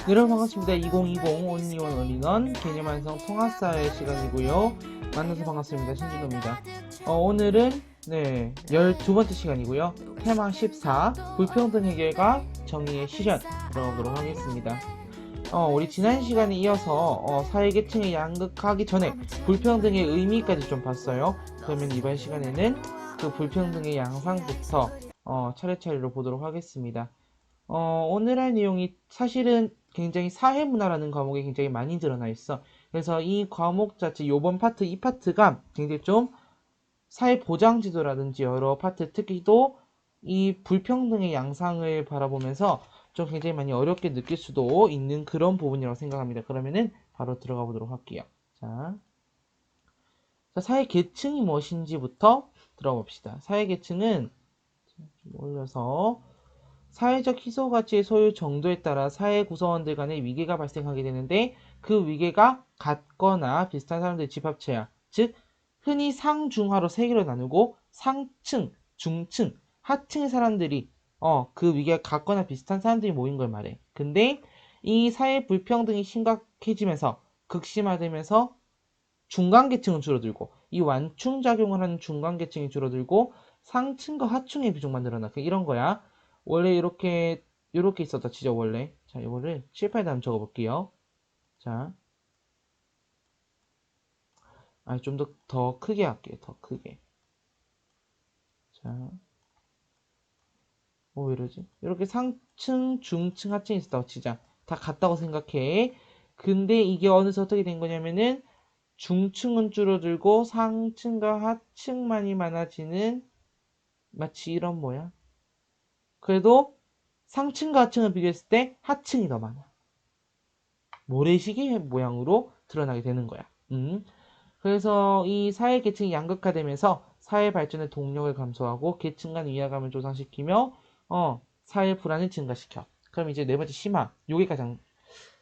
여러분 반갑습니다. 2020 온리원 올인원 개념 완성 통합사회 시간이고요. 만나서 반갑습니다. 신준호입니다. 오늘은 12번째 시간이고요. 테마 14 불평등 해결과 정의의 시전 들어가도록 하겠습니다. 우리 지난 시간에 이어서 사회계층의 양극화하기 전에 불평등의 의미까지 좀 봤어요. 그러면 이번 시간에는 그 불평등의 양상부터 차례차례로 보도록 하겠습니다. 오늘 할 내용이 사실은 굉장히 사회문화라는 과목에 굉장히 많이 드러나 있어. 그래서 이 과목 자체, 요번 파트, 이 파트가 굉장히 좀 사회보장지도라든지 여러 파트, 특히 또 이 불평등의 양상을 바라보면서 좀 굉장히 많이 어렵게 느낄 수도 있는 그런 부분이라고 생각합니다. 그러면은 바로 들어가 보도록 할게요. 자, 사회계층이 무엇인지부터 들어봅시다. 사회계층은 좀 올려서 사회적 희소가치의 소유 정도에 따라 사회 구성원들 간의 위계가 발생하게 되는데 그 위계가 같거나 비슷한 사람들의 집합체야. 즉 흔히 상중하로 세 개로 나누고 상층, 중층, 하층의 사람들이 그 위계가 같거나 비슷한 사람들이 모인 걸 말해. 근데 이 사회 불평등이 심각해지면서 극심화되면서 중간계층은 줄어들고 이 완충작용을 하는 중간계층이 줄어들고 상층과 하층의 비중만 늘어나. 이런 거야. 원래 이렇게 있었다 치죠, 원래. 자, 이거를 칠판에다 한번 적어볼게요. 자, 좀 더 크게 할게요. 더 크게. 자, 왜 이러지? 이렇게 상층, 중층, 하층이 있었다고 치자. 다 같다고 생각해. 근데 이게 어느새 어떻게 된 거냐면은 중층은 줄어들고 상층과 하층만이 많아지는 마치 이런 모양. 그래도 상층과 하층을 비교했을 때 하층이 더 많아. 모래시계 모양으로 드러나게 되는 거야. 그래서 이 사회 계층이 양극화되면서 사회 발전의 동력을 감소하고 계층 간 위화감을 조상시키며 사회 불안을 증가시켜. 그럼 이제 네 번째 심화. 요게 가장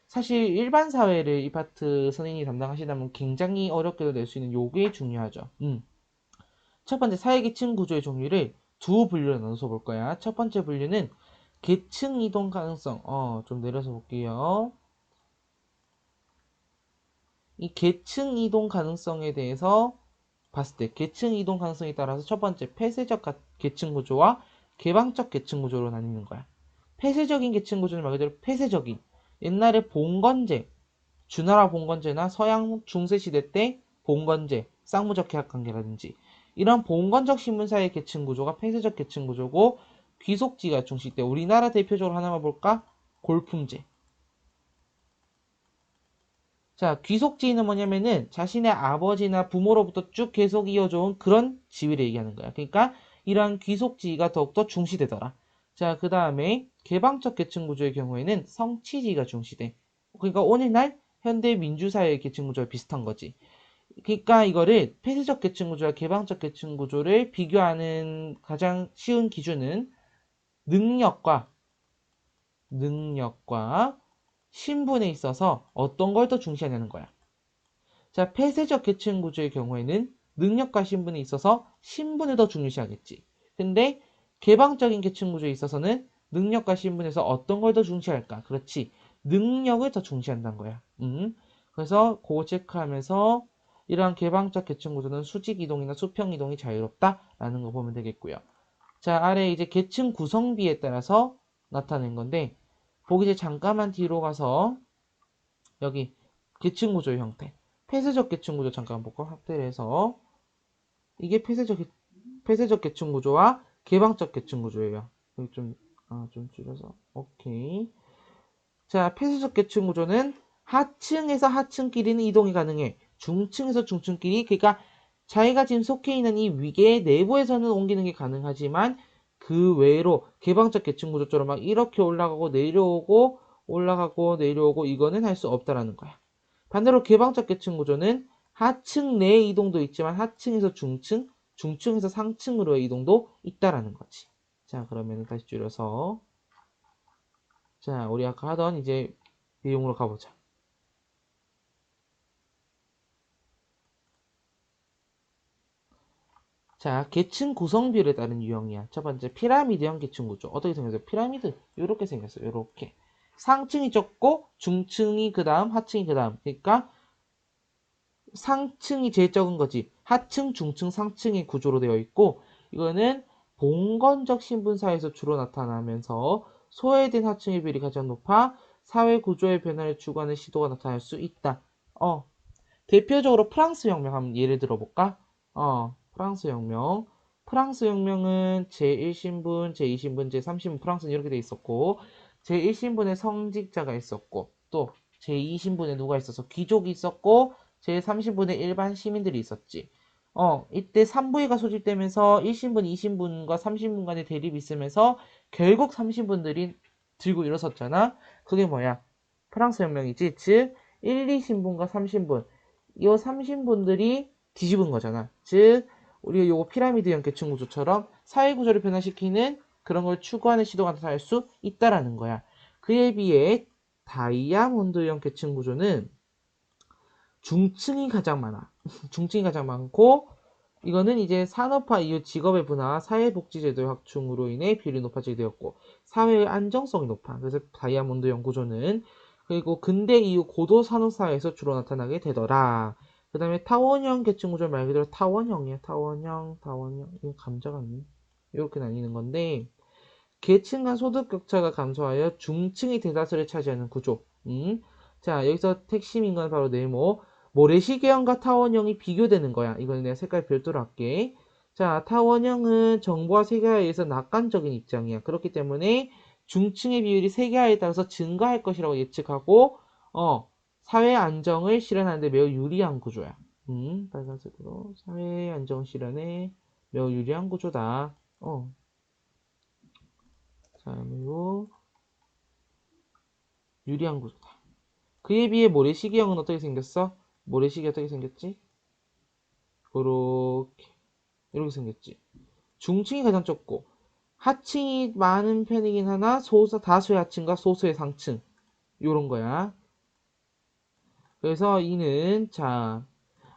사실 일반 사회를 이 파트 선생님이 담당하시다면 굉장히 어렵게도 낼 수 있는 요게 중요하죠. 첫 번째 사회 계층 구조의 종류를 두 분류로 나눠서 볼 거야. 첫 번째 분류는 계층 이동 가능성. 좀 내려서 볼게요. 이 계층 이동 가능성에 대해서 봤을 때 계층 이동 가능성에 따라서 첫 번째 폐쇄적 계층 구조와 개방적 계층 구조로 나뉘는 거야. 폐쇄적인 계층 구조는 말 그대로 폐쇄적인. 옛날에 봉건제, 주나라 봉건제나 서양 중세 시대 때 봉건제, 쌍무적 계약 관계라든지 이런 봉건적 신문사의 계층 구조가 폐쇄적 계층 구조고 귀속지가 중시돼. 우리나라 대표적으로 하나만 볼까? 골품제. 자, 귀속지위는 뭐냐면은 자신의 아버지나 부모로부터 쭉 계속 이어져온 그런 지위를 얘기하는 거야. 그러니까 이러한 귀속지위가 더욱더 중시되더라. 자, 그 다음에 개방적 계층 구조의 경우에는 성취지위가 중시돼. 그러니까 오늘날 현대 민주사회의 계층 구조와 비슷한 거지. 그러니까 이거를 폐쇄적 계층 구조와 개방적 계층 구조를 비교하는 가장 쉬운 기준은 능력과 신분에 있어서 어떤 걸 더 중시하냐는 거야. 자, 폐쇄적 계층 구조의 경우에는 능력과 신분에 있어서 신분을 더 중요시하겠지. 근데 개방적인 계층 구조에 있어서는 능력과 신분에서 어떤 걸 더 중시할까? 그렇지. 능력을 더 중시한다는 거야. 그래서 그거 체크하면서 이러한 개방적 계층 구조는 수직 이동이나 수평 이동이 자유롭다라는 거 보면 되겠고요. 자, 아래 이제 계층 구성비에 따라서 나타낸 건데 보기 이제 잠깐만 뒤로 가서 여기 계층 구조의 형태. 폐쇄적 계층 구조 잠깐 볼까? 확대를 해서 이게 폐쇄적 계층 구조와 개방적 계층 구조예요. 여기 좀 줄여서 오케이. 자, 폐쇄적 계층 구조는 하층에서 하층끼리는 이동이 가능해. 중층에서 중층끼리 그러니까 자기가 지금 속해 있는 이 위계 내부에서는 옮기는 게 가능하지만 그 외로 개방적 계층 구조처럼 막 이렇게 올라가고 내려오고 올라가고 내려오고 이거는 할 수 없다라는 거야. 반대로 개방적 계층 구조는 하층 내 이동도 있지만 하층에서 중층, 중층에서 상층으로의 이동도 있다라는 거지. 자, 그러면 다시 줄여서 자, 우리 아까 하던 이제 내용으로 가보자. 자, 계층 구성비율에 따른 유형이야. 첫 번째, 피라미드형 계층 구조. 어떻게 생겼어요? 피라미드. 요렇게 생겼어요. 요렇게. 상층이 적고 중층이 그 다음 하층이 그 다음. 그러니까 상층이 제일 적은 거지. 하층, 중층, 상층의 구조로 되어 있고 이거는 봉건적 신분사에서 주로 나타나면서 소외된 하층의 비율이 가장 높아 사회 구조의 변화를 추구하는 시도가 나타날 수 있다. 대표적으로 프랑스 혁명 한번 예를 들어볼까? 프랑스 혁명. 프랑스 혁명은 제1신분, 제2신분, 제3신분 프랑스는 이렇게 돼 있었고 제1신분에 성직자가 있었고 또 제2신분에 누가 있어서 귀족이 있었고 제3신분에 일반 시민들이 있었지. 이때 삼부위가 소집되면서 1신분, 2신분과 3신분 간의 대립이 있으면서 결국 3신분들이 들고 일어섰잖아. 그게 뭐야? 프랑스 혁명이지. 즉 1, 2신분과 3신분 이 3신분들이 뒤집은 거잖아. 즉 우리가 요거 피라미드형 계층 구조처럼 사회 구조를 변화시키는 그런 걸 추구하는 시도가 나타날 수 있다라는 거야. 그에 비해 다이아몬드형 계층 구조는 중층이 가장 많아. 중층이 가장 많고 이거는 이제 산업화 이후 직업의 분화, 사회복지제도의 확충으로 인해 비율이 높아지게 되었고 사회의 안정성이 높아. 그래서 다이아몬드형 구조는 그리고 근대 이후 고도 산업사회에서 주로 나타나게 되더라. 그 다음에 타원형 계층 구조 말 그대로 타원형이야. 타원형. 이거 감자가 있네. 이렇게 나뉘는 건데 계층 간 소득 격차가 감소하여 중층이 대다수를 차지하는 구조. 자, 여기서 핵심인 건 바로 네모. 모래시계형과 타원형이 비교되는 거야. 이거는 내가 색깔 별도로 할게. 자, 타원형은 정보와 세계화에 의해서 낙관적인 입장이야. 그렇기 때문에 중층의 비율이 세계화에 따라서 증가할 것이라고 예측하고, 사회 안정을 실현하는 데 매우 유리한 구조야. 빨간색으로 사회 안정 실현에 매우 유리한 구조다. 자, 그리고 유리한 구조다. 그에 비해 모래시계형은 어떻게 생겼어? 모래시계 어떻게 생겼지? 이렇게 생겼지. 중층이 가장 적고 하층이 많은 편이긴 하나 다수의 하층과 소수의 상층 요런 거야. 그래서 이는 자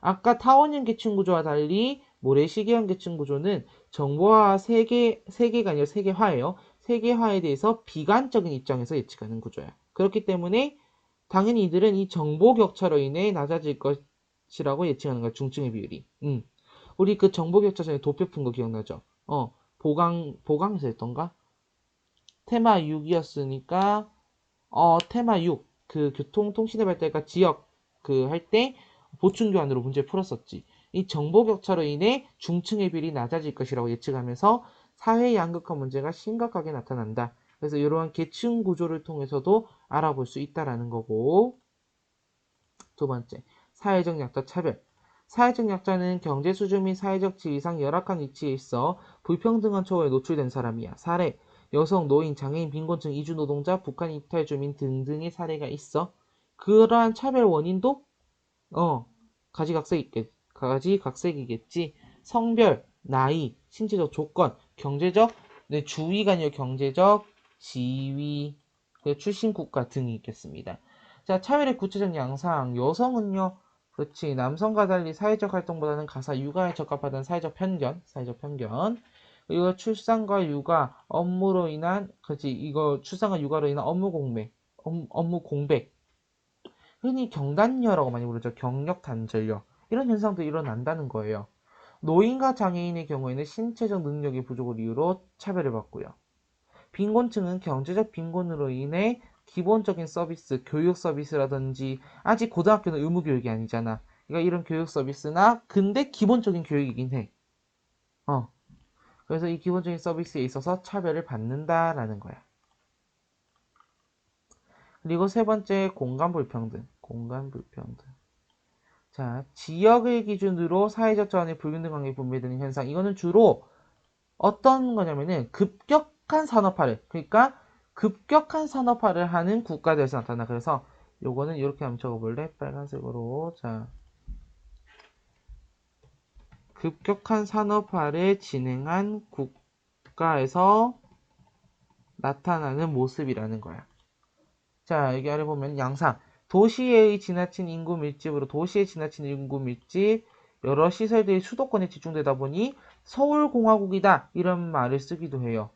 아까 타원형 계층 구조와 달리 모래시계형 계층 구조는 정보화 세계가 아니라 세계화예요. 세계화에 대해서 비관적인 입장에서 예측하는 구조야. 그렇기 때문에 당연히 이들은 이 정보 격차로 인해 낮아질 것이라고 예측하는 거야. 중증의 비율이. 우리 그 정보 격차 전에 도표 푼 거 기억나죠? 보강에서 했던가? 테마 6이었으니까 테마 6. 그 교통통신의 발달과 지역 그 할 때 보충 교환으로 문제 풀었었지. 이 정보 격차로 인해 중층의 비율이 낮아질 것이라고 예측하면서 사회 양극화 문제가 심각하게 나타난다. 그래서 이러한 계층 구조를 통해서도 알아볼 수 있다라는 거고. 두 번째, 사회적 약자 차별. 사회적 약자는 경제 수준 및 사회적 지위상 열악한 위치에 있어 불평등한 처우에 노출된 사람이야. 사례, 여성, 노인, 장애인, 빈곤층, 이주노동자, 북한 이탈 주민 등등의 사례가 있어. 그러한 차별 원인도 가지각색이겠지. 성별, 나이, 신체적 조건, 경제적, 주위가 아니라 경제적, 지위, 출신 국가 등이 있겠습니다. 자, 차별의 구체적 양상. 여성은요, 그렇지. 남성과 달리 사회적 활동보다는 가사 육아에 적합하다는 사회적 편견. 그리고 출산과 육아, 업무로 인한, 그렇지. 이거 출산과 육아로 인한 업무 공백. 흔히 경단녀라고 많이 부르죠. 경력 단절녀. 이런 현상도 일어난다는 거예요. 노인과 장애인의 경우에는 신체적 능력의 부족을 이유로 차별을 받고요. 빈곤층은 경제적 빈곤으로 인해 기본적인 서비스, 교육 서비스라든지 아직 고등학교는 의무 교육이 아니잖아. 그러니까 이런 교육 서비스나 근데 기본적인 교육이긴 해. 그래서 이 기본적인 서비스에 있어서 차별을 받는다라는 거야. 그리고 세 번째 공간 불평등. 자, 지역을 기준으로 사회적 자원의 불균등 관계에 분배되는 현상. 이거는 주로 어떤 거냐면은 급격한 산업화를 하는 국가들에서 나타나. 그래서 요거는 이렇게 한번 적어볼래? 빨간색으로. 자, 급격한 산업화를 진행한 국가에서 나타나는 모습이라는 거야. 자, 여기 아래 보면 양상. 도시의 지나친 인구 밀집으로 도시의 지나친 인구 밀집, 여러 시설들이 수도권에 집중되다 보니 서울공화국이다 이런 말을 쓰기도 해요.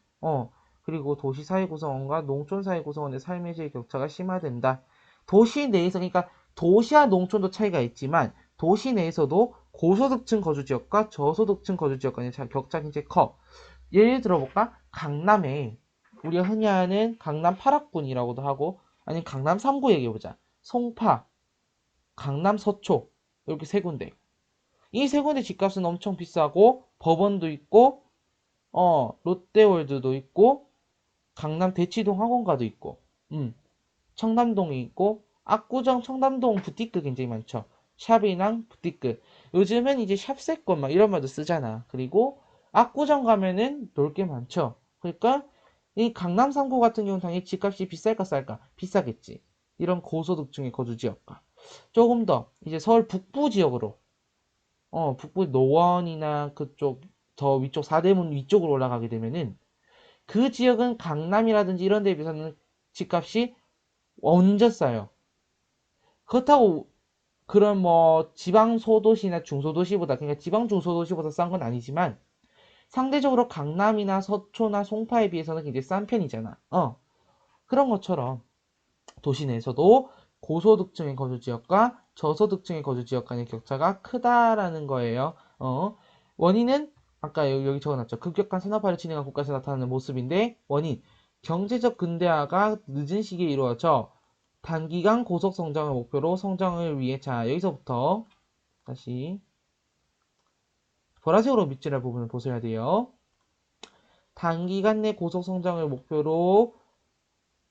그리고 도시 사회 구성원과 농촌 사회 구성원의 삶의 질 격차가 심화된다. 도시 내에서, 그러니까 도시와 농촌도 차이가 있지만 도시 내에서도 고소득층 거주지역과 저소득층 거주지역 간의 격차가 굉장히 커. 예를 들어볼까? 강남에 우리가 흔히 아는 강남 8학군이라고도 하고, 아니면 강남 3구 얘기해보자. 송파, 강남 서초, 이렇게 세 군데. 이 세 군데 집값은 엄청 비싸고 법원도 있고 롯데월드도 있고 강남 대치동 학원가도 있고 청담동이 있고 압구정 청담동 부티크 굉장히 많죠. 샵이랑 부티크. 요즘은 이제 샵세권 막 이런 말도 쓰잖아. 그리고 압구정 가면은 놀 게 많죠. 그러니까 이 강남 3구 같은 경우는 당연히 집값이 비쌀까 쌀까? 비싸겠지. 이런 고소득층의 거주 지역과 조금 더 이제 서울 북부 지역으로 북부 노원이나 그쪽 더 위쪽 사대문 위쪽으로 올라가게 되면은 그 지역은 강남이라든지 이런 데에 비해서는 집값이 완전 싸요. 그렇다고 그런 뭐 지방 소도시나 중소도시보다, 그러니까 지방 중소도시보다 싼 건 아니지만 상대적으로 강남이나 서초나 송파에 비해서는 굉장히 싼 편이잖아. 그런 것처럼 도시 내에서도 고소득층의 거주지역과 저소득층의 거주지역 간의 격차가 크다라는 거예요. 원인은 아까 여기 적어놨죠. 급격한 산업화를 진행한 국가에서 나타나는 모습인데, 원인 경제적 근대화가 늦은 시기에 이루어져 단기간 고속 성장을 목표로 성장을 위해, 자 여기서부터 다시 보라색으로 밑줄할 부분을 보셔야 돼요. 단기간 내 고속 성장을 목표로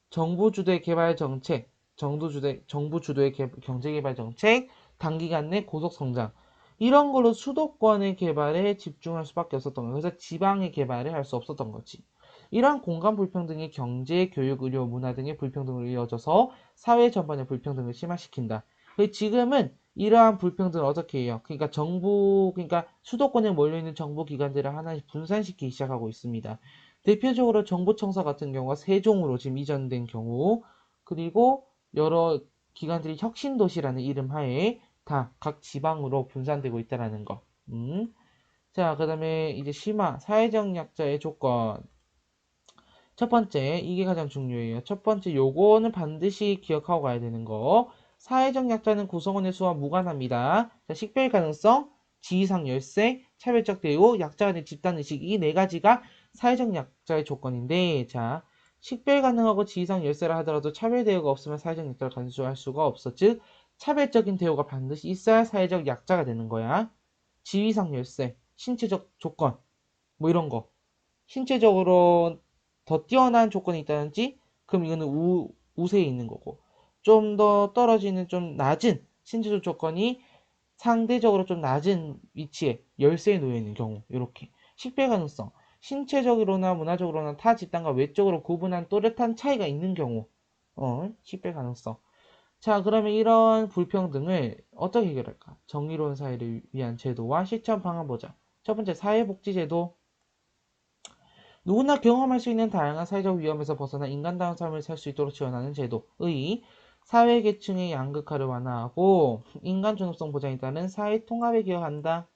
정부 주도의 개발 정책, 정부 주도의 경제 개발 정책, 단기간 내 고속 성장. 이런 걸로 수도권의 개발에 집중할 수밖에 없었던 거예요. 그래서 지방의 개발을 할 수 없었던 거지. 이러한 공간 불평등이 경제, 교육, 의료, 문화 등의 불평등으로 이어져서 사회 전반의 불평등을 심화시킨다. 지금은 이러한 불평등을 어떻게 해요? 그러니까 수도권에 몰려있는 정부 기관들을 하나씩 분산시키기 시작하고 있습니다. 대표적으로 정부청사 같은 경우가 세종으로 지금 이전된 경우, 그리고 여러 기관들이 혁신도시라는 이름 하에 다 각 지방으로 분산되고 있다는 거. 자, 그 다음에 이제 심화, 사회적 약자의 조건. 첫 번째, 이게 가장 중요해요. 첫 번째, 요거는 반드시 기억하고 가야 되는 거. 사회적 약자는 구성원의 수와 무관합니다. 자, 식별 가능성, 지위상 열세, 차별적 대우, 약자 간의 집단의식, 이 네 가지가 사회적 약자의 조건인데, 자, 식별 가능하고 지위상 열세라 하더라도 차별 대우가 없으면 사회적 약자를 간주할 수가 없어. 즉, 차별적인 대우가 반드시 있어야 사회적 약자가 되는 거야. 지위상 열세, 신체적 조건, 뭐 이런 거. 신체적으로 더 뛰어난 조건이 있다든지, 그럼 이거는 우세에 있는 거고. 좀 더 떨어지는 좀 낮은 신체적 조건이 상대적으로 좀 낮은 위치에 열세에 놓여 있는 경우, 이렇게. 식별 가능성. 신체적으로나 문화적으로나 타 집단과 외적으로 구분한 또렷한 차이가 있는 경우, 식별 가능성. 자, 그러면 이런 불평등을 어떻게 해결할까? 정의로운 사회를 위한 제도와 실천 방안 보자. 첫 번째, 사회복지제도. 누구나 경험할 수 있는 다양한 사회적 위험에서 벗어나 인간다운 삶을 살 수 있도록 지원하는 제도의 사회계층의 양극화를 완화하고 인간 존엄성 보장에 따른 사회 통합에 기여한다.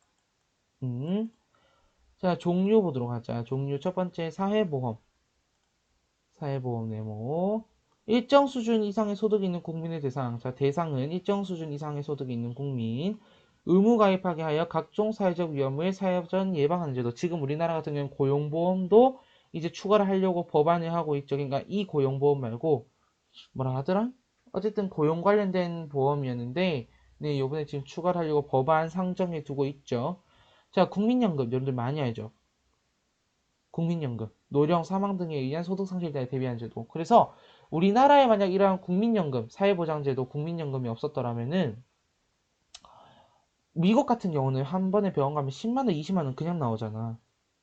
자, 종류 보도록 하자. 종류 첫 번째, 사회보험. 사회보험 네모. 일정 수준 이상의 소득이 있는 국민의 대상. 자, 대상은 일정 수준 이상의 소득이 있는 국민. 의무 가입하게 하여 각종 사회적 위험을 사회전 예방하는 제도. 지금 우리나라 같은 경우는 고용보험도 이제 추가를 하려고 법안을 하고 있죠. 그러니까 이 고용보험 말고 뭐라 하더라? 어쨌든 고용 관련된 보험이었는데, 네, 요번에 지금 추가를 하려고 법안 상정해 두고 있죠. 자, 국민연금 여러분들 많이 알죠? 국민연금, 노령, 사망 등에 의한 소득상실자에 대비한 제도. 그래서 우리나라에 만약 이러한 국민연금, 사회보장제도, 국민연금이 없었더라면은 미국 같은 경우는 한 번에 병원 가면 10만 원, 20만 원 그냥 나오잖아.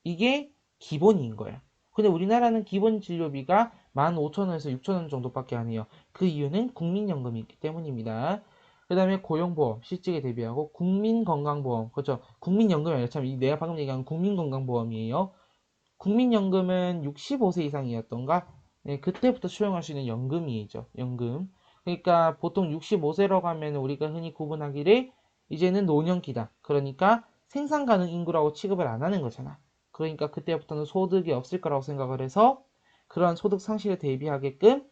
이게 기본인 거야. 근데 우리나라는 기본 진료비가 15,000원에서 6,000원 정도밖에 안 해요. 그 이유는 국민연금이 있기 때문입니다. 그 다음에 고용보험, 실직에 대비하고 국민건강보험, 그렇죠. 국민연금이 아니라 참 내가 방금 얘기한 국민건강보험이에요. 국민연금은 65세 이상이었던가? 네, 그때부터 수령할 수 있는 연금이죠. 연금. 그러니까 보통 65세라고 하면 우리가 흔히 구분하기를 이제는 노년기다. 그러니까 생산 가능 인구라고 취급을 안 하는 거잖아. 그러니까 그때부터는 소득이 없을 거라고 생각을 해서 그런 소득 상실에 대비하게끔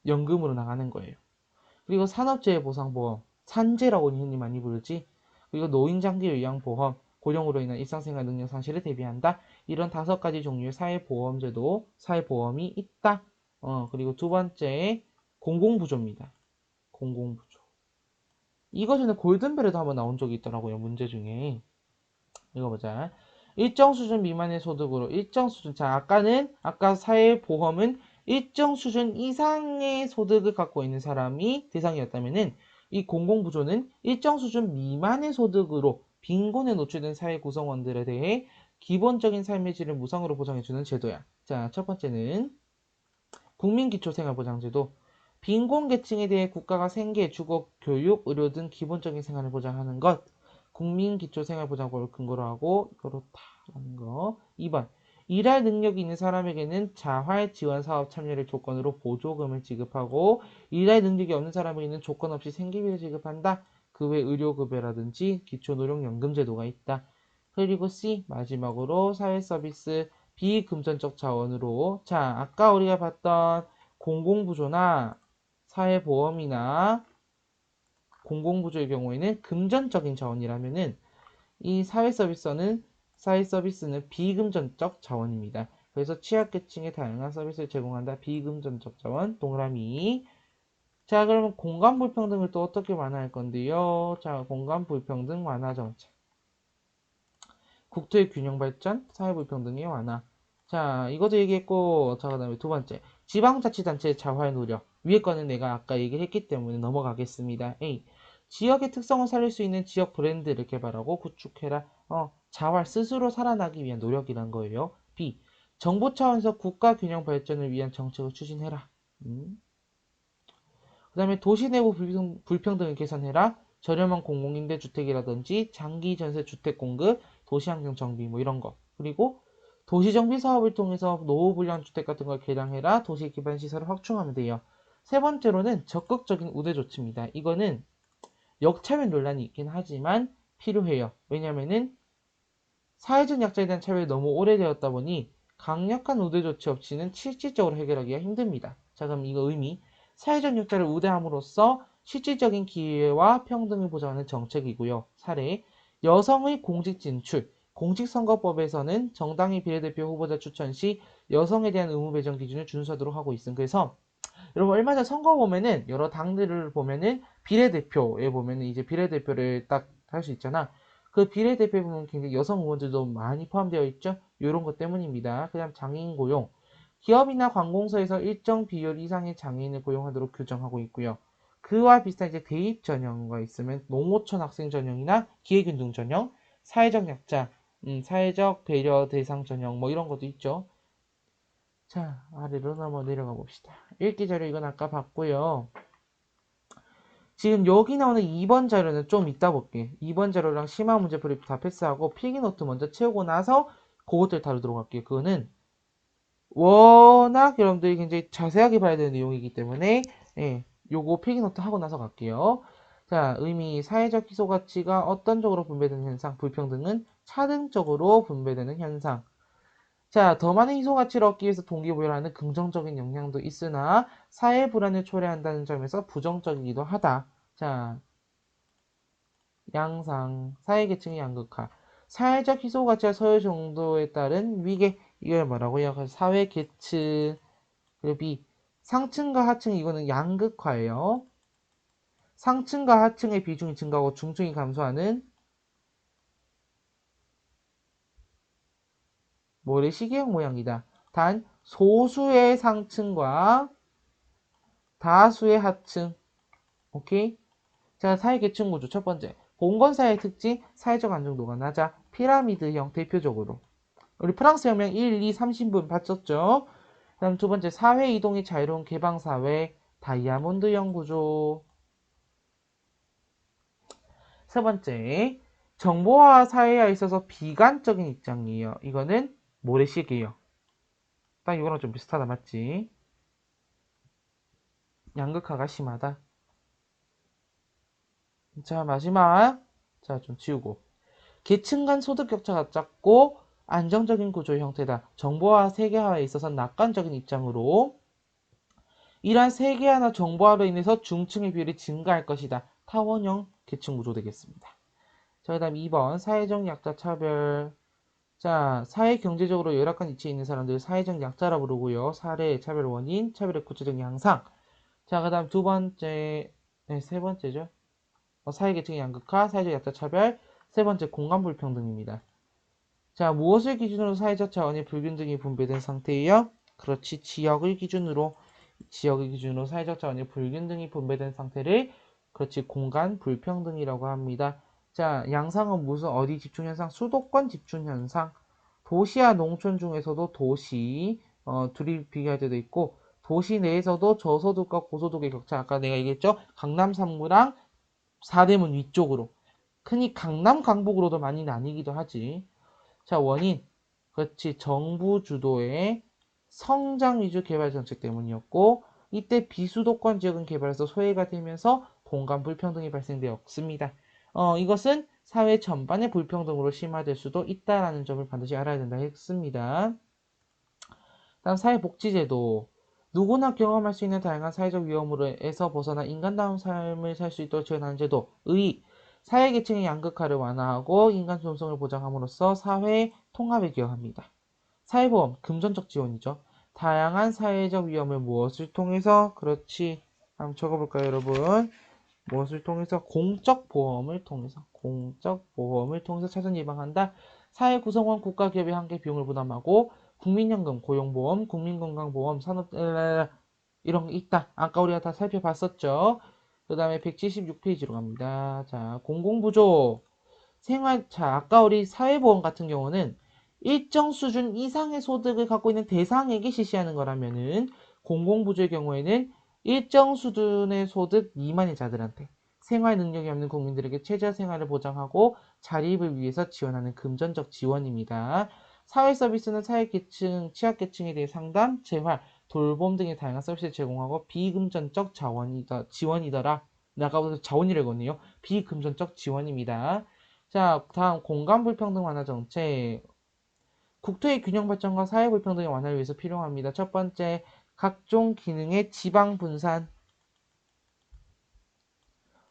연금으로 나가는 거예요. 그리고 산업재해보상보험, 산재라고 흔히 많이 부르지. 그리고 노인장기 요양보험, 고령으로 인한 일상생활 능력 상실에 대비한다. 이런 5가지 종류의 사회보험제도, 사회보험이 있다. 그리고 두 번째, 공공부조입니다. 공공부조. 이거 전에 골든벨에도 한번 나온 적이 있더라고요. 문제 중에. 이거 보자. 일정 수준 미만의 소득으로 일정 수준. 자, 아까 사회보험은 일정 수준 이상의 소득을 갖고 있는 사람이 대상이었다면은 이 공공부조는 일정 수준 미만의 소득으로 빈곤에 노출된 사회 구성원들에 대해 기본적인 삶의 질을 무상으로 보장해주는 제도야. 자, 첫 번째는 국민기초생활보장제도. 빈곤계층에 대해 국가가 생계, 주거, 교육, 의료 등 기본적인 생활을 보장하는 것. 국민기초생활보장법을 근거로 하고 그렇다라는 거. 2번. 일할 능력이 있는 사람에게는 자활 지원 사업 참여를 조건으로 보조금을 지급하고 일할 능력이 없는 사람에게는 조건 없이 생계비를 지급한다. 그 외 의료급여라든지 기초노령연금 제도가 있다. 그리고 C 마지막으로 사회서비스 비금전적 자원으로 자 아까 우리가 봤던 공공부조나 사회보험이나 공공부조의 경우에는 금전적인 자원이라면은 이 사회서비스는 비금전적 자원입니다. 그래서 취약계층에 다양한 서비스를 제공한다. 비금전적 자원 동그라미. 자 그러면 공간불평등을 또 어떻게 완화할 건데요. 자 공간불평등 완화 정책. 국토의 균형 발전, 사회불평등의 완화. 자, 이것도 얘기했고, 자, 그 다음에 두 번째. 지방자치단체의 자활 노력. 위에 거는 내가 아까 얘기를 했기 때문에 넘어가겠습니다. A. 지역의 특성을 살릴 수 있는 지역 브랜드를 개발하고 구축해라. 자활 스스로 살아나기 위한 노력이란 거예요. B. 정부 차원에서 국가 균형 발전을 위한 정책을 추진해라. 그 다음에 도시 내부 불평등을 개선해라. 저렴한 공공임대주택이라든지 장기 전세 주택 공급, 도시환경 정비 뭐 이런 거. 그리고 도시정비 사업을 통해서 노후불량 주택 같은 걸 개량해라. 도시 기반 시설을 확충하면 돼요. 세 번째로는 적극적인 우대 조치입니다. 이거는 역차별 논란이 있긴 하지만 필요해요. 왜냐면은 사회적 약자에 대한 차별이 너무 오래되었다 보니 강력한 우대 조치 없이는 실질적으로 해결하기가 힘듭니다. 자, 그럼 이거 의미. 사회적 약자를 우대함으로써 실질적인 기회와 평등을 보장하는 정책이고요. 사례. 여성의 공직 진출. 공직선거법에서는 정당의 비례대표 후보자 추천 시 여성에 대한 의무 배정 기준을 준수하도록 하고 있음. 그래서 여러분 얼마 전 선거 보면은 여러 당들을 보면은 비례대표에 보면은 이제 비례대표를 딱 할 수 있잖아. 그 비례대표에 보면 굉장히 여성 의원들도 많이 포함되어 있죠. 이런 것 때문입니다. 그다음 장애인 고용. 기업이나 관공서에서 일정 비율 이상의 장애인을 고용하도록 규정하고 있고요. 그와 비슷한 이제 대입 전형과 있으면 농어촌 학생 전형이나 기회균등 전형, 사회적 약자, 사회적 배려 대상 전형 뭐 이런 것도 있죠. 자, 아래로 넘어 내려가 봅시다. 읽기 자료 이건 아까 봤고요. 지금 여기 나오는 2번 자료는 좀 이따 볼게. 2번 자료랑 심화 문제 프리프 다 패스하고 필기노트 먼저 채우고 나서 그것들 다루도록 할게요. 그거는 워낙 여러분들이 굉장히 자세하게 봐야 되는 내용이기 때문에 예, 요거 필기노트 하고 나서 갈게요. 자, 의미, 사회적 희소 가치가 어떤 쪽으로 분배되는 현상, 불평등은 차등적으로 분배되는 현상. 자, 더 많은 희소 가치를 얻기 위해서 동기부여라는 긍정적인 영향도 있으나 사회 불안을 초래한다는 점에서 부정적이기도 하다. 자, 양상, 사회계층의 양극화. 사회적 희소 가치와 소유 정도에 따른 위계, 이걸 뭐라고요? 그래서 사회계층, 그리고 B, 상층과 하층, 이거는 양극화예요. 상층과 하층의 비중이 증가하고 중층이 감소하는 모래시계형 모양이다. 단 소수의 상층과 다수의 하층. 오케이? 자, 사회계층 구조 첫 번째. 봉건사회의 특징, 사회적 안정도가 낮아. 피라미드형 대표적으로. 우리 프랑스 혁명 1, 2, 3신분 봤었죠? 그다음 두 번째, 사회 이동이 자유로운 개방사회, 다이아몬드형 구조. 세 번째, 정보화와 사회화에 있어서 비관적인 입장이에요. 이거는 모래시계예요. 딱 이거랑 좀 비슷하다, 맞지? 양극화가 심하다. 자, 마지막. 자, 좀 지우고. 계층 간 소득 격차가 작고 안정적인 구조의 형태다. 정보화 세계화에 있어서 낙관적인 입장으로 이러한 세계화나 정보화로 인해서 중층의 비율이 증가할 것이다. 타원형 계층 구조 되겠습니다. 자, 그 다음 2번 사회적 약자 차별. 자, 사회 경제적으로 열악한 위치에 있는 사람들 사회적 약자라 부르고요. 사례, 차별 원인, 차별의 구체적인 향상. 자, 그 다음 두 번째, 네, 세 번째죠. 사회계층의 양극화, 사회적 약자 차별, 세 번째 공간 불평등입니다. 자, 무엇을 기준으로 사회적 자원의 불균등이 분배된 상태예요? 그렇지, 지역을 기준으로 사회적 자원의 불균등이 분배된 상태를 그렇지 공간 불평등이라고 합니다. 자, 양상은 무슨 어디 집중 현상? 수도권 집중 현상. 도시와 농촌 중에서도 도시 둘이 비교할 때도 있고 도시 내에서도 저소득과 고소득의 격차 아까 내가 얘기했죠? 강남 3구랑 사대문 위쪽으로 흔히 강남 강북으로도 많이 나뉘기도 하지. 자, 원인. 그렇지. 정부 주도의 성장 위주 개발 정책 때문이었고, 이때 비수도권 지역은 개발에서 소외가 되면서 공간 불평등이 발생되었습니다. 이것은 사회 전반의 불평등으로 심화될 수도 있다라는 점을 반드시 알아야 된다 했습니다. 다음 사회복지제도. 누구나 경험할 수 있는 다양한 사회적 위험으로에서 벗어나 인간다운 삶을 살 수 있도록 지원하는 제도. 의. 사회계층의 양극화를 완화하고 인간 존속을 보장함으로써 사회 통합에 기여합니다. 사회보험, 금전적 지원이죠. 다양한 사회적 위험을 무엇을 통해서, 그렇지. 한번 적어볼까요, 여러분? 무엇을 통해서? 공적보험을 통해서 차선 예방한다. 사회 구성원 국가 기업이 함께 비용을 부담하고 국민연금, 고용보험, 국민건강보험, 산업 이런 게 있다. 아까 우리가 다 살펴봤었죠. 그 다음에 176페이지로 갑니다. 자, 공공부조. 자, 아까 우리 사회보험 같은 경우는 일정 수준 이상의 소득을 갖고 있는 대상에게 실시하는 거라면은 공공부조의 경우에는 일정 수준의 소득 미만의 자들한테 생활 능력이 없는 국민들에게 최저 생활을 보장하고 자립을 위해서 지원하는 금전적 지원입니다. 사회 서비스는 사회계층, 취약계층에 대해 상담, 재활, 돌봄 등의 다양한 서비스를 제공하고 비금전적 지원이더라. 아까부터 자원이라고 했네요. 비금전적 지원입니다. 자, 다음 공간 불평등 완화 정책. 국토의 균형 발전과 사회 불평등의 완화를 위해서 필요합니다. 첫 번째, 각종 기능의 지방 분산.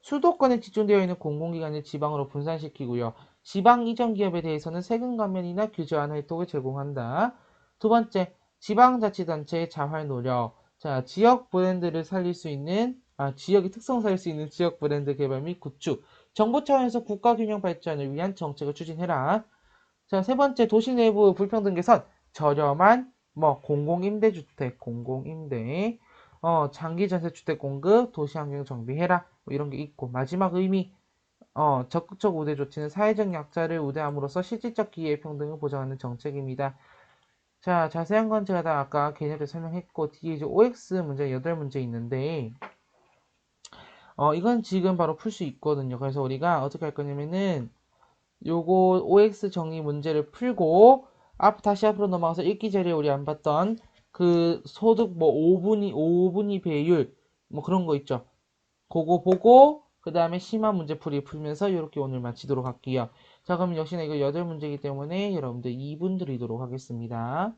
수도권에 집중되어 있는 공공기관을 지방으로 분산시키고요. 지방 이전 기업에 대해서는 세금 감면이나 규제 완화 혜택을 제공한다. 두 번째, 지방자치단체의 자활 노력. 자, 지역 브랜드를 살릴 수 있는, 지역의 특성을 살릴 수 있는 지역 브랜드 개발 및 구축. 정부 차원에서 국가 균형 발전을 위한 정책을 추진해라. 자, 세 번째, 도시 내부 불평등 개선. 저렴한, 공공임대주택, 장기 전세주택 공급, 도시환경 정비해라. 뭐 이런 게 있고. 마지막 의미, 적극적 우대 조치는 사회적 약자를 우대함으로써 실질적 기회 평등을 보장하는 정책입니다. 자, 자세한 건 제가 다 아까 개념을 설명했고, 뒤에 이제 OX 문제 8문제 있는데, 이건 지금 바로 풀 수 있거든요. 그래서 우리가 어떻게 할 거냐면은, 요거 OX 정리 문제를 풀고 다시 앞으로 넘어가서 읽기 자리에 우리 안 봤던 그 소득 5분위 배율 그런 거 있죠. 그거 보고 그 다음에 심화 문제 풀면서 이렇게 오늘 마치도록 할게요. 자, 그럼 역시나 이거 8문제이기 때문에 여러분들 2분 드리도록 하겠습니다.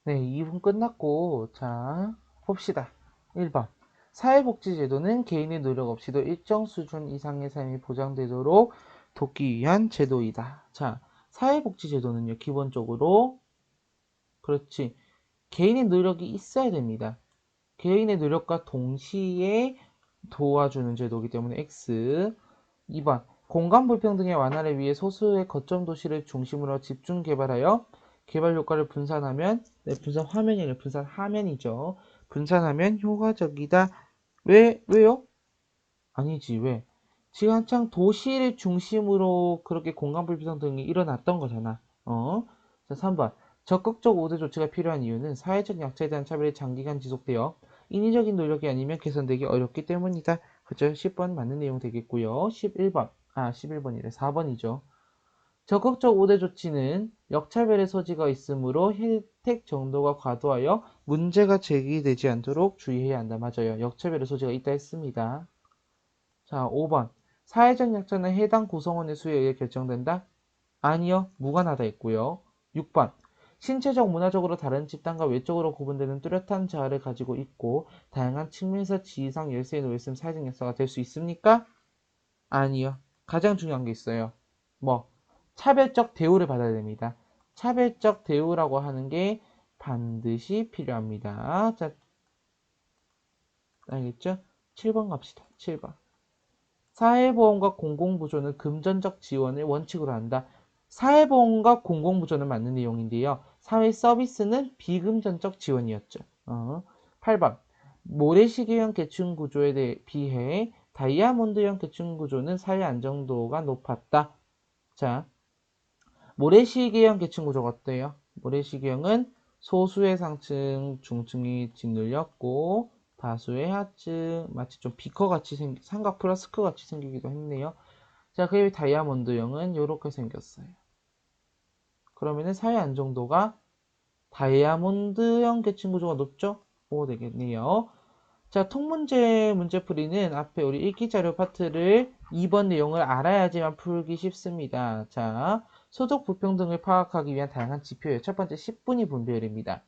네, 2분 끝났고, 자, 봅시다. 1번. 사회복지제도는 개인의 노력 없이도 일정 수준 이상의 삶이 보장되도록 돕기 위한 제도이다. 자, 사회복지제도는요, 기본적으로, 그렇지, 개인의 노력이 있어야 됩니다. 개인의 노력과 동시에 도와주는 제도이기 때문에 X. 2번. 공간 불평등의 완화를 위해 소수의 거점 도시를 중심으로 집중 개발하여 개발 효과를 분산하면, 네, 분산 화면이 아니라 분산 화면이죠. 분산하면 효과적이다. 왜요? 아니지, 왜? 지금 한창 도시를 중심으로 그렇게 공간 불평등이 일어났던 거잖아. 자, 3번. 적극적 우대 조치가 필요한 이유는 사회적 약자에 대한 차별이 장기간 지속되어 인위적인 노력이 아니면 개선되기 어렵기 때문이다. 그죠? 10번 맞는 내용 되겠고요. 11번이래. 4번이죠. 적극적 우대 조치는 역차별의 소지가 있으므로 혜택 정도가 과도하여 문제가 제기되지 않도록 주의해야 한다. 맞아요. 역차별의 소지가 있다 했습니다. 자, 5번. 사회적 약자는 해당 구성원의 수에 의해 결정된다? 아니요. 무관하다 했고요. 6번. 신체적, 문화적으로 다른 집단과 외적으로 구분되는 뚜렷한 자아를 가지고 있고 다양한 측면에서 지위상 열세에 놓여있으면 사회적 약자가 될 수 있습니까? 아니요. 가장 중요한 게 있어요. 뭐? 차별적 대우를 받아야 됩니다. 차별적 대우라고 하는 게 반드시 필요합니다. 자, 알겠죠? 7번 갑시다. 7번. 사회보험과 공공부조는 금전적 지원을 원칙으로 한다. 사회보험과 공공부조는 맞는 내용인데요. 사회 서비스는 비금전적 지원이었죠. 8번. 모래시계형 계층구조에 비해 다이아몬드형 계층구조는 사회 안정도가 높았다. 자, 모래시계형 계층구조가 어때요? 모래시계형은 소수의 상층, 중층이 짓눌렸고 다수의 하층, 마치 좀 비커같이 삼각 플라스크 같이 생기기도 했네요. 자, 그리고 다이아몬드형은 이렇게 생겼어요. 그러면은 사회 안정도가 다이아몬드형 계층구조가 높죠? 오, 되겠네요. 자, 통문제 문제풀이는 앞에 우리 읽기자료 파트를 2번 내용을 알아야지만 풀기 쉽습니다. 자, 소득 불평등을 파악하기 위한 다양한 지표예요. 첫 번째 10분위 분배율입니다.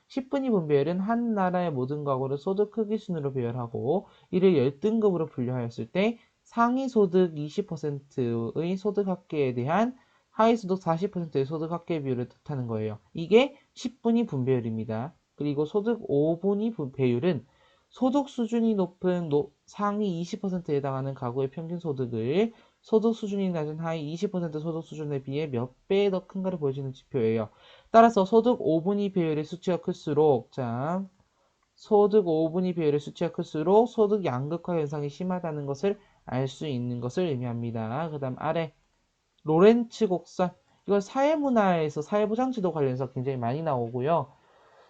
10분위 분배율은 한 나라의 모든 가구를 소득 크기 순으로 배열하고 이를 10등급으로 분류하였을 때 상위 소득 20%의 소득 합계에 대한 하위 소득 40%의 소득 합계 비율을 뜻하는 거예요. 이게 10분위 분배율입니다. 그리고 소득 5분위 배율은 소득 수준이 높은 상위 20%에 해당하는 가구의 평균 소득을 소득 수준이 낮은 하위 20% 소득 수준에 비해 몇 배 더 큰가를 보여주는 지표예요. 따라서 소득 5분위 배율의 수치가 클수록, 자, 소득 5분위 배율의 수치가 클수록 소득 양극화 현상이 심하다는 것을 알 수 있는 것을 의미합니다. 그 다음 아래 로렌츠 곡선, 이건 사회문화에서 사회보장제도 관련해서 굉장히 많이 나오고요.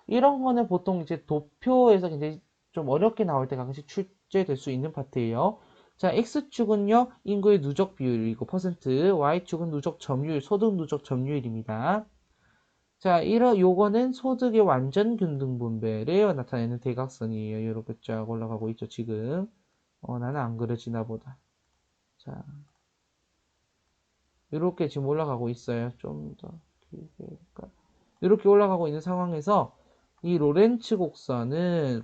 이런 거는 보통 이제 도표에서 굉장히 좀 어렵게 나올 때 가끔씩 출제될 수 있는 파트예요. 자, X축은요, 인구의 누적 비율이고 퍼센트, Y축은 누적 점유율, 소득 누적 점유율입니다. 자, 요거는 소득의 완전 균등 분배를 나타내는 대각선이에요. 이렇게 쫙 올라가고 있죠, 지금. 나는 안 그려지나 보다. 자, 이렇게 지금 올라가고 있어요. 좀 더 길게 할까? 이렇게 올라가고 있는 상황에서 이 로렌츠 곡선은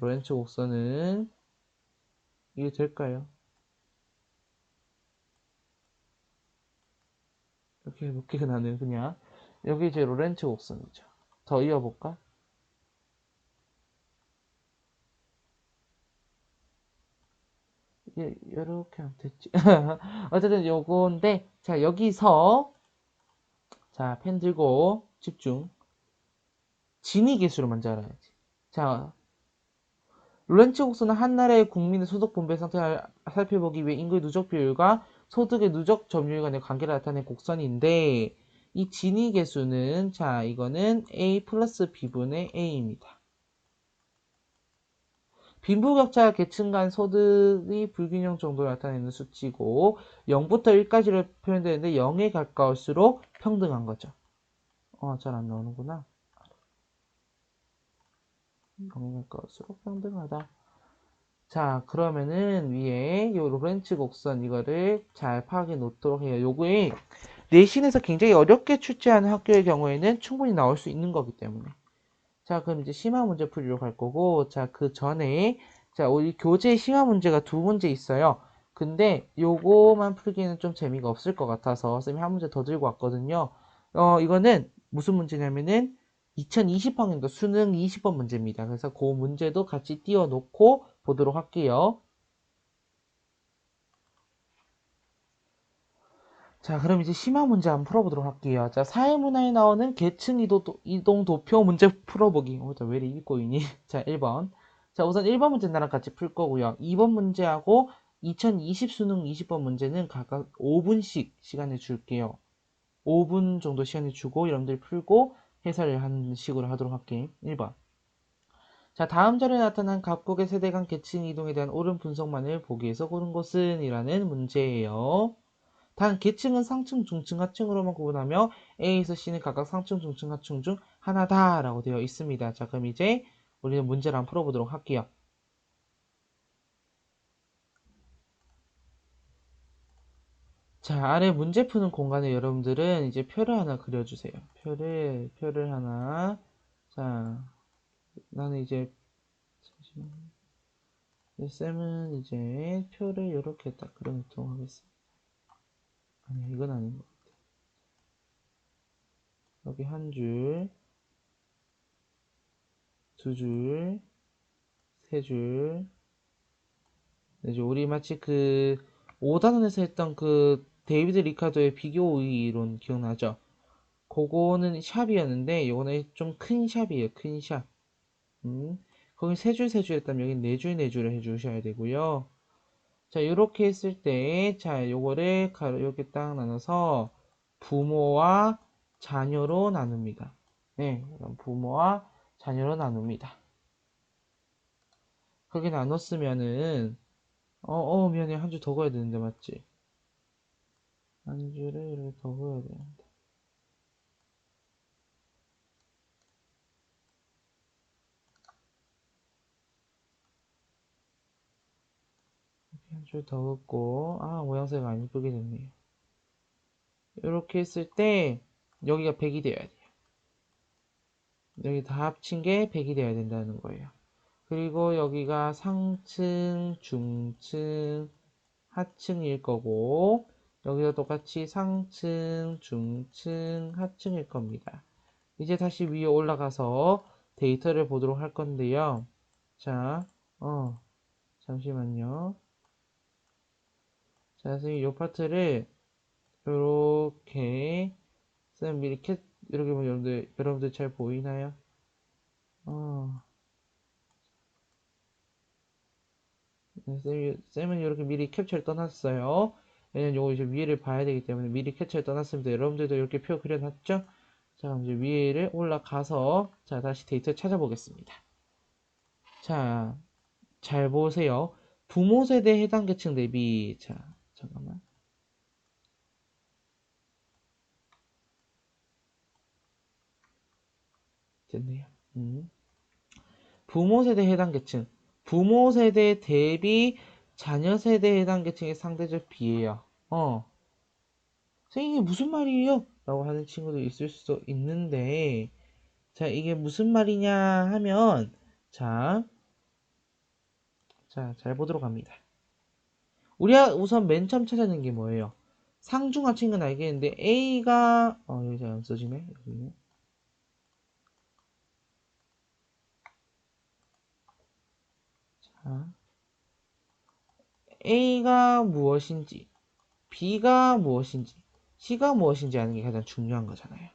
이게 될까요? 이렇게 해볼게요. 나는 그냥 여기 이제 로렌츠 곡선이죠. 더 이어볼까? 이게 이렇게 하면 됐지. 어쨌든 요건데 자 여기서 자 펜 들고 집중. 진위 계수를 먼저 알아야지. 자 로렌츠 곡선은 한 나라의 국민의 소득 분배 상태를 살펴보기 위해 인구의 누적 비율과 소득의 누적 점유율 간의 관계를 나타낸 곡선인데 이 진위 계수는 자 이거는 A 플러스 B분의 A입니다. 빈부격차 계층 간 소득의 불균형 정도를 나타내는 수치고 0부터 1까지를 표현되는데 0에 가까울수록 평등한 거죠. 잘 안 나오는구나. 0에 가까울수록 평등하다. 자, 그러면은 위에 요 로렌츠 곡선 이거를 잘 파악해 놓도록 해요. 요거에 내신에서 굉장히 어렵게 출제하는 학교의 경우에는 충분히 나올 수 있는 거기 때문에. 자, 그럼 이제 심화 문제 풀이로 갈 거고, 자, 그 전에, 자, 우리 교재 심화 문제가 두 문제 있어요. 근데 요거만 풀기는 좀 재미가 없을 것 같아서 쌤이 한 문제 더 들고 왔거든요. 이거는 무슨 문제냐면은 2020학년도 수능 20번 문제입니다. 그래서 그 문제도 같이 띄워놓고 보도록 할게요. 자, 그럼 이제 심화 문제 한번 풀어보도록 할게요. 자, 사회문화에 나오는 계층 이동 도표 문제 풀어보기. 왜 이렇게 입이 꼬이니? 자, 1번. 자, 우선 1번 문제 나랑 같이 풀 거고요. 2번 문제하고 2020 수능 20번 문제는 각각 5분씩 시간을 줄게요. 5분 정도 시간을 주고 여러분들 풀고 해설을 하는 식으로 하도록 할게요. 1번. 자, 다음 자료에 나타난 각국의 세대 간 계층 이동에 대한 옳은 분석만을 보기에서 고른 것은? 이라는 문제예요. 단 계층은 상층, 중층, 하층으로만 구분하며 A에서 C는 각각 상층, 중층, 하층 중 하나다라고 되어 있습니다. 자, 그럼 이제 우리는 문제를 한번 풀어보도록 할게요. 자, 아래 문제 푸는 공간에 여러분들은 이제 표를 하나 그려주세요. 표를 하나. 자, 나는 이제 잠시만요. 쌤은 이제 표를 이렇게 딱 그려놓도록 하겠습니다. 아니야, 이건 아닌 것 같아. 여기 한 줄, 두 줄, 세 줄, 이제 우리 마치 그 5단원에서 했던 그 데이비드 리카도의 비교 이론 기억나죠? 그거는 샵이었는데 요거는 좀 큰 샵이에요. 큰 샵. 거기 세 줄 세 줄 했다면 여기 네 줄 네 줄을 해주셔야 되고요. 자, 이렇게 했을 때, 자, 요거를 이렇게 딱 나눠서 부모와 자녀로 나눕니다. 네, 그럼 부모와 자녀로 나눕니다. 그렇게 나눴으면은, 미안해. 한 줄 더 그어야 되는데, 맞지? 한 줄을 이렇게 더 그어야 되는데. 한 줄 더 긋고, 모양새가 안 이쁘게 됐네요. 이렇게 했을 때, 여기가 100이 돼야 돼요. 여기 다 합친 게 100이 돼야 된다는 거예요. 그리고 여기가 상층, 중층, 하층일 거고, 여기도 똑같이 상층, 중층, 하층일 겁니다. 이제 다시 위에 올라가서 데이터를 보도록 할 건데요. 자, 잠시만요. 자, 선생님, 이 파트를 이렇게 쌤 미리 이렇게 보면 여러분들 잘 보이나요? 어, 네, 쌤은 이렇게 미리 캡처를 떠났어요. 왜냐면 요거 이제 위에를 봐야 되기 때문에 미리 캡처를 떠났습니다. 여러분들도 이렇게 표 그려놨죠? 자, 그럼 이제 위에를 올라가서 자, 다시 데이터 찾아보겠습니다. 자, 잘 보세요. 부모 세대 해당 계층 대비 자, 잠깐만. 됐네요. 부모 세대 해당 계층. 부모 세대 대비 자녀 세대 해당 계층의 상대적 비예요. 선생님, 이게 무슨 말이에요? 라고 하는 친구도 있을 수도 있는데, 자, 이게 무슨 말이냐 하면, 자, 잘 보도록 합니다. 우리가 우선 맨 처음 찾아낸 게 뭐예요? 상중하층인 건 알겠는데, A가, 여기 잘 안 써지네? 여기네. 자, A가 무엇인지, B가 무엇인지, C가 무엇인지 아는 게 가장 중요한 거잖아요.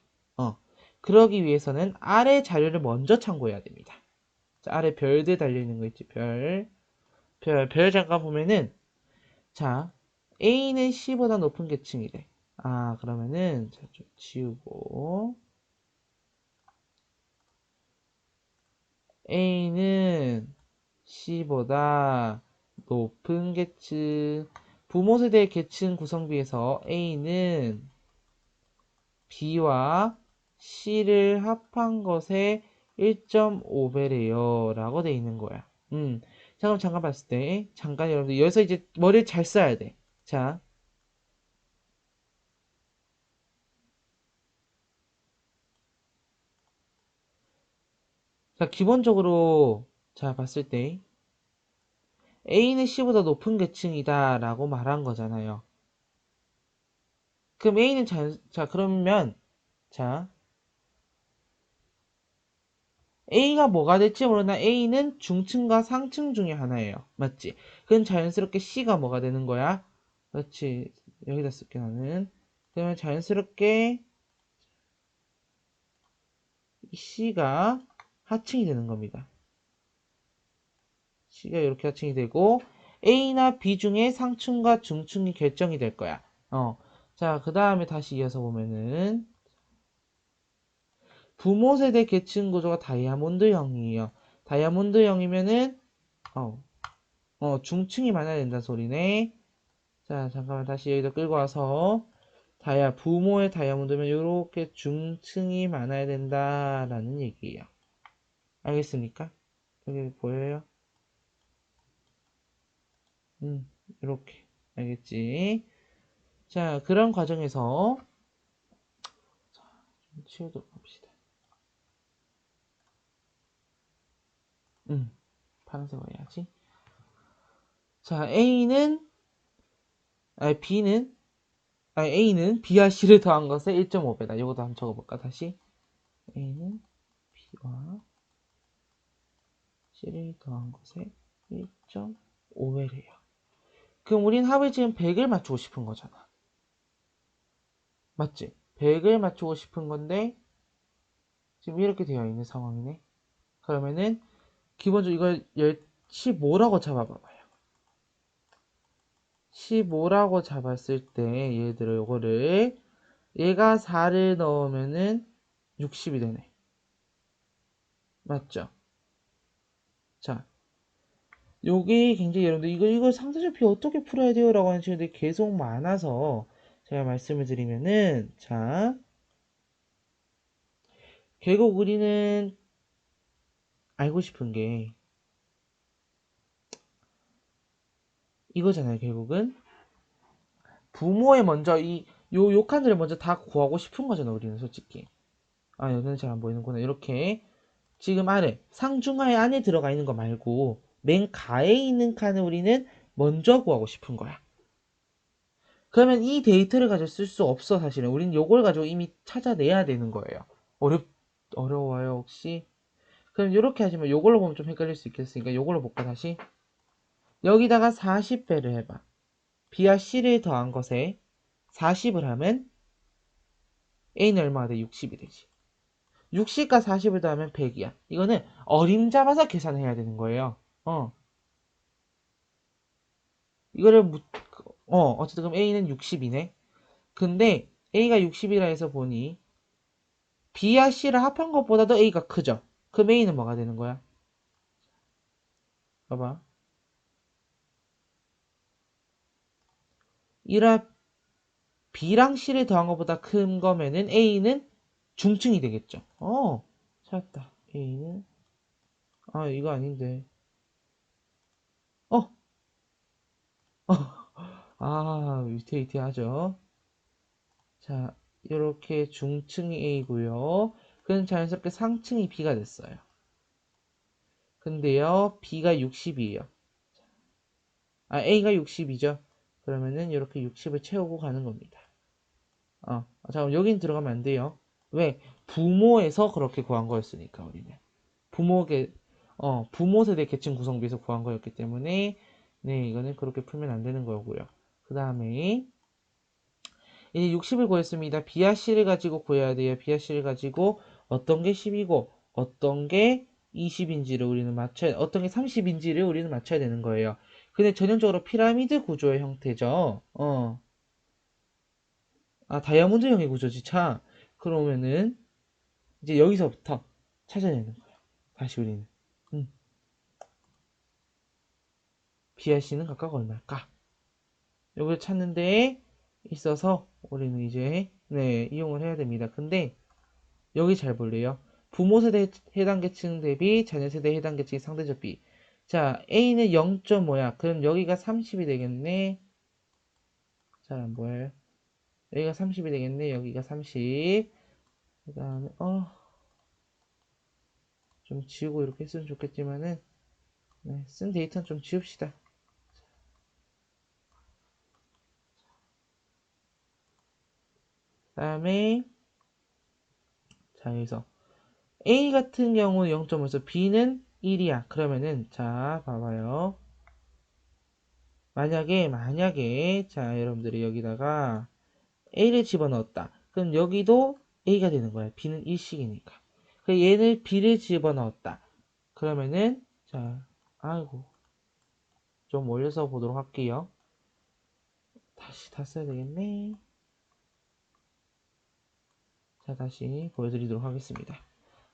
그러기 위해서는 아래 자료를 먼저 참고해야 됩니다. 자, 아래 별들 달려있는 거 있지, 별 잠깐 보면은, 자, A는 C보다 높은 계층이래. 그러면은, 자, 좀 지우고, A는 C보다 높은 계층, 부모 세대 계층 구성비에서 A는 B와 C를 합한 것의 1.5배래요. 라고 돼 있는 거야. 자, 그럼 잠깐 봤을 때, 잠깐 여러분들, 여기서 이제 머리를 잘 써야 돼. 자, 자, 기본적으로, 자, 봤을 때, A는 C보다 높은 계층이다 라고 말한 거잖아요. 그럼 A는 자, 그러면, 자, A가 뭐가 될지 모르나 A는 중층과 상층 중에 하나예요. 맞지? 그럼 자연스럽게 C가 뭐가 되는 거야? 그렇지. 여기다 쓸게, 나는. 그러면 자연스럽게 C가 하층이 되는 겁니다. C가 이렇게 하층이 되고, A나 B 중에 상층과 중층이 결정이 될 거야. 자, 그 다음에 다시 이어서 보면은, 부모 세대 계층 구조가 다이아몬드형이에요. 다이아몬드형이면은, 어, 중층이 많아야 된다는 소리네. 자, 잠깐만 다시 여기다 끌고 와서, 부모의 다이아몬드면 이렇게 중층이 많아야 된다라는 얘기예요. 알겠습니까? 여기 보여요? 이렇게. 알겠지? 자, 그런 과정에서, 좀 치우도록 합시다. 파란색으로 해야지. 자, B는, A는 B와 C를 더한 것의 1.5배다. 이것도 한번 적어볼까, 다시? A는 B와 C를 더한 것의 1.5배래요. 그럼 우린 합을 지금 100을 맞추고 싶은 거잖아. 맞지? 100을 맞추고 싶은 건데, 지금 이렇게 되어 있는 상황이네. 그러면은, 기본적으로 이걸 15라고 잡아봐봐요. 15라고 잡았을 때, 예를 들어 요거를, 얘가 4를 넣으면은 60이 되네. 맞죠? 자, 요게 굉장히 여러분들, 이걸 상대적표 어떻게 풀어야 돼요? 라고 하는 친구들이 계속 많아서, 제가 말씀을 드리면은, 자, 결국 우리는 알고 싶은 게, 이거잖아요, 결국은. 부모의 먼저 요 칸들을 먼저 다 구하고 싶은 거잖아, 우리는 솔직히. 아, 여기는 잘 안 보이는구나. 이렇게. 지금 아래, 상중하의 안에 들어가 있는 거 말고, 맨 가에 있는 칸을 우리는 먼저 구하고 싶은 거야. 그러면 이 데이터를 가지고 쓸 수 없어, 사실은. 우린 요걸 가지고 이미 찾아내야 되는 거예요. 어려워요, 혹시? 그럼 이렇게 하시면 요걸로 보면 좀 헷갈릴 수 있겠으니까 요걸로 볼까, 다시? 여기다가 40배를 해봐. B와 C를 더한 것에 40을 하면 A는 얼마가 돼? 60이 되지. 60과 40을 더하면 100이야. 이거는 어림잡아서 계산해야 되는 거예요. 이거를 어쨌든 그럼 A는 60이네. 근데 A가 60이라 해서 보니 B와 C를 합한 것보다도 A가 크죠. 그럼 A는 뭐가 되는 거야? 봐봐. 이라 B랑 C를 더한 것보다 큰 거면은 A는 중층이 되겠죠. 찾았다. A는 이거 아닌데. 어, 위태위태하죠. 자, 이렇게 중층이 A고요. 그럼 자연스럽게 상층이 B가 됐어요. 근데요, B가 60이에요. A가 60이죠. 그러면은 이렇게 60을 채우고 가는 겁니다. 잠깐 여긴 들어가면 안 돼요. 왜? 부모에서 그렇게 구한 거였으니까 우리는. 부모계 부모 세대 계층 구성비에서 구한 거였기 때문에 네, 이거는 그렇게 풀면 안 되는 거고요. 그 다음에 이제 60을 구했습니다. B와 C를 가지고 구해야 돼요. B와 C를 가지고 어떤 게 10이고 어떤 게 20인지를 우리는 어떤 게 30인지를 우리는 맞춰야 되는 거예요. 근데 전형적으로 피라미드 구조의 형태죠. 다이아몬드형의 구조지, 차. 그러면은 이제 여기서부터 찾아내는 거예요. 다시 우리는. 음, B와 C는 각각 얼마일까? 이걸 찾는 데 있어서 우리는 이제 네, 이용을 해야 됩니다. 근데 여기 잘 볼래요? 부모 세대 해당 계층 대비 자녀 세대 해당 계층의 상대적 비. 자, A는 0.5야. 그럼 여기가 30이 되겠네. 잘 안 보여요? 여기가 30이 되겠네. 여기가 30. 그 다음에, 좀 좀 지우고 이렇게 했으면 좋겠지만은, 네, 쓴 데이터는 좀 지웁시다. 다음에, 자, 여기서 A 같은 경우 0.5에서 B는 1이야. 그러면은, 자, 봐봐요. 만약에, 자, 여러분들이 여기다가 A를 집어넣었다. 그럼 여기도 A가 되는 거야. B는 1씩이니까. 그 얘를 B를 집어넣었다. 그러면은, 자, 아이고, 좀 올려서 보도록 할게요. 다시 다 써야 되겠네. 자, 다시 보여드리도록 하겠습니다.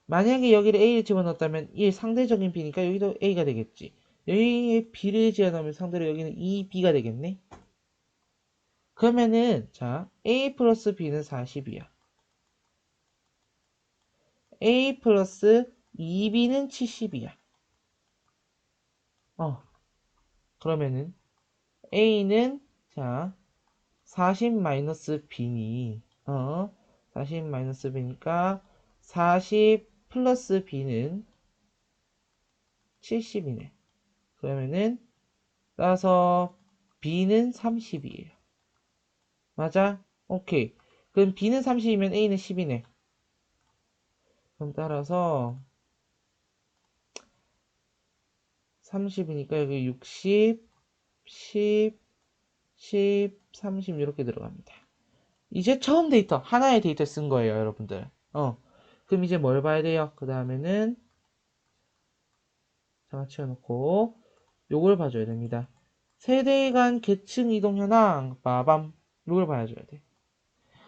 만약에 여기를 A를 집어넣었다면 1 상대적인 B니까 여기도 A가 되겠지. 여기에 B를 집어넣으면 상대로 여기는 2B가 되겠네. 그러면은 자 A 플러스 B는 40이야. A 플러스 2B는 70이야. 그러면은 A는 자 40 마이너스 B니 40 마이너스 B니까 40 플러스 B는 70이네. 그러면은 따라서 B는 30이에요. 맞아? 오케이. 그럼 B는 30이면 A는 10이네. 그럼 따라서 30이니까 여기 60, 10, 10, 30 이렇게 들어갑니다. 이제 처음 데이터, 하나의 데이터 쓴 거예요, 여러분들. 그럼 이제 뭘 봐야 돼요? 그 다음에는 잠깐 치워놓고 요걸 봐줘야 됩니다. 세대 간 계층 이동 현황, 빠밤. 요걸 봐줘야 돼.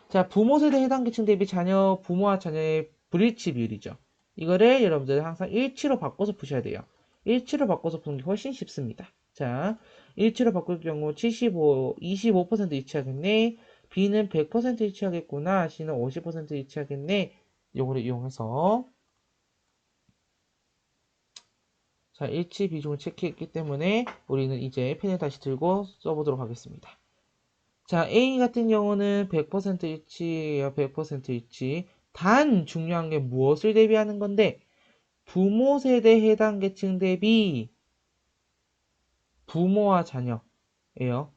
자, 부모 세대 해당 계층 대비 자녀, 부모와 자녀의 불일치 비율이죠. 이거를 여러분들 항상 일치로 바꿔서 푸셔야 돼요. 일치로 바꿔서 푸는 게 훨씬 쉽습니다. 자, 일치로 바꿀 경우 75, 25% 일치하겠네. B는 100% 일치하겠구나. C는 50% 일치하겠네. 요거를 이용해서 자, 일치 비중을 체크했기 때문에 우리는 이제 펜을 다시 들고 써보도록 하겠습니다. 자, A 같은 경우는 100% 일치예요. 100% 일치. 단 중요한 게 무엇을 대비하는 건데 부모 세대 해당 계층 대비 부모와 자녀예요.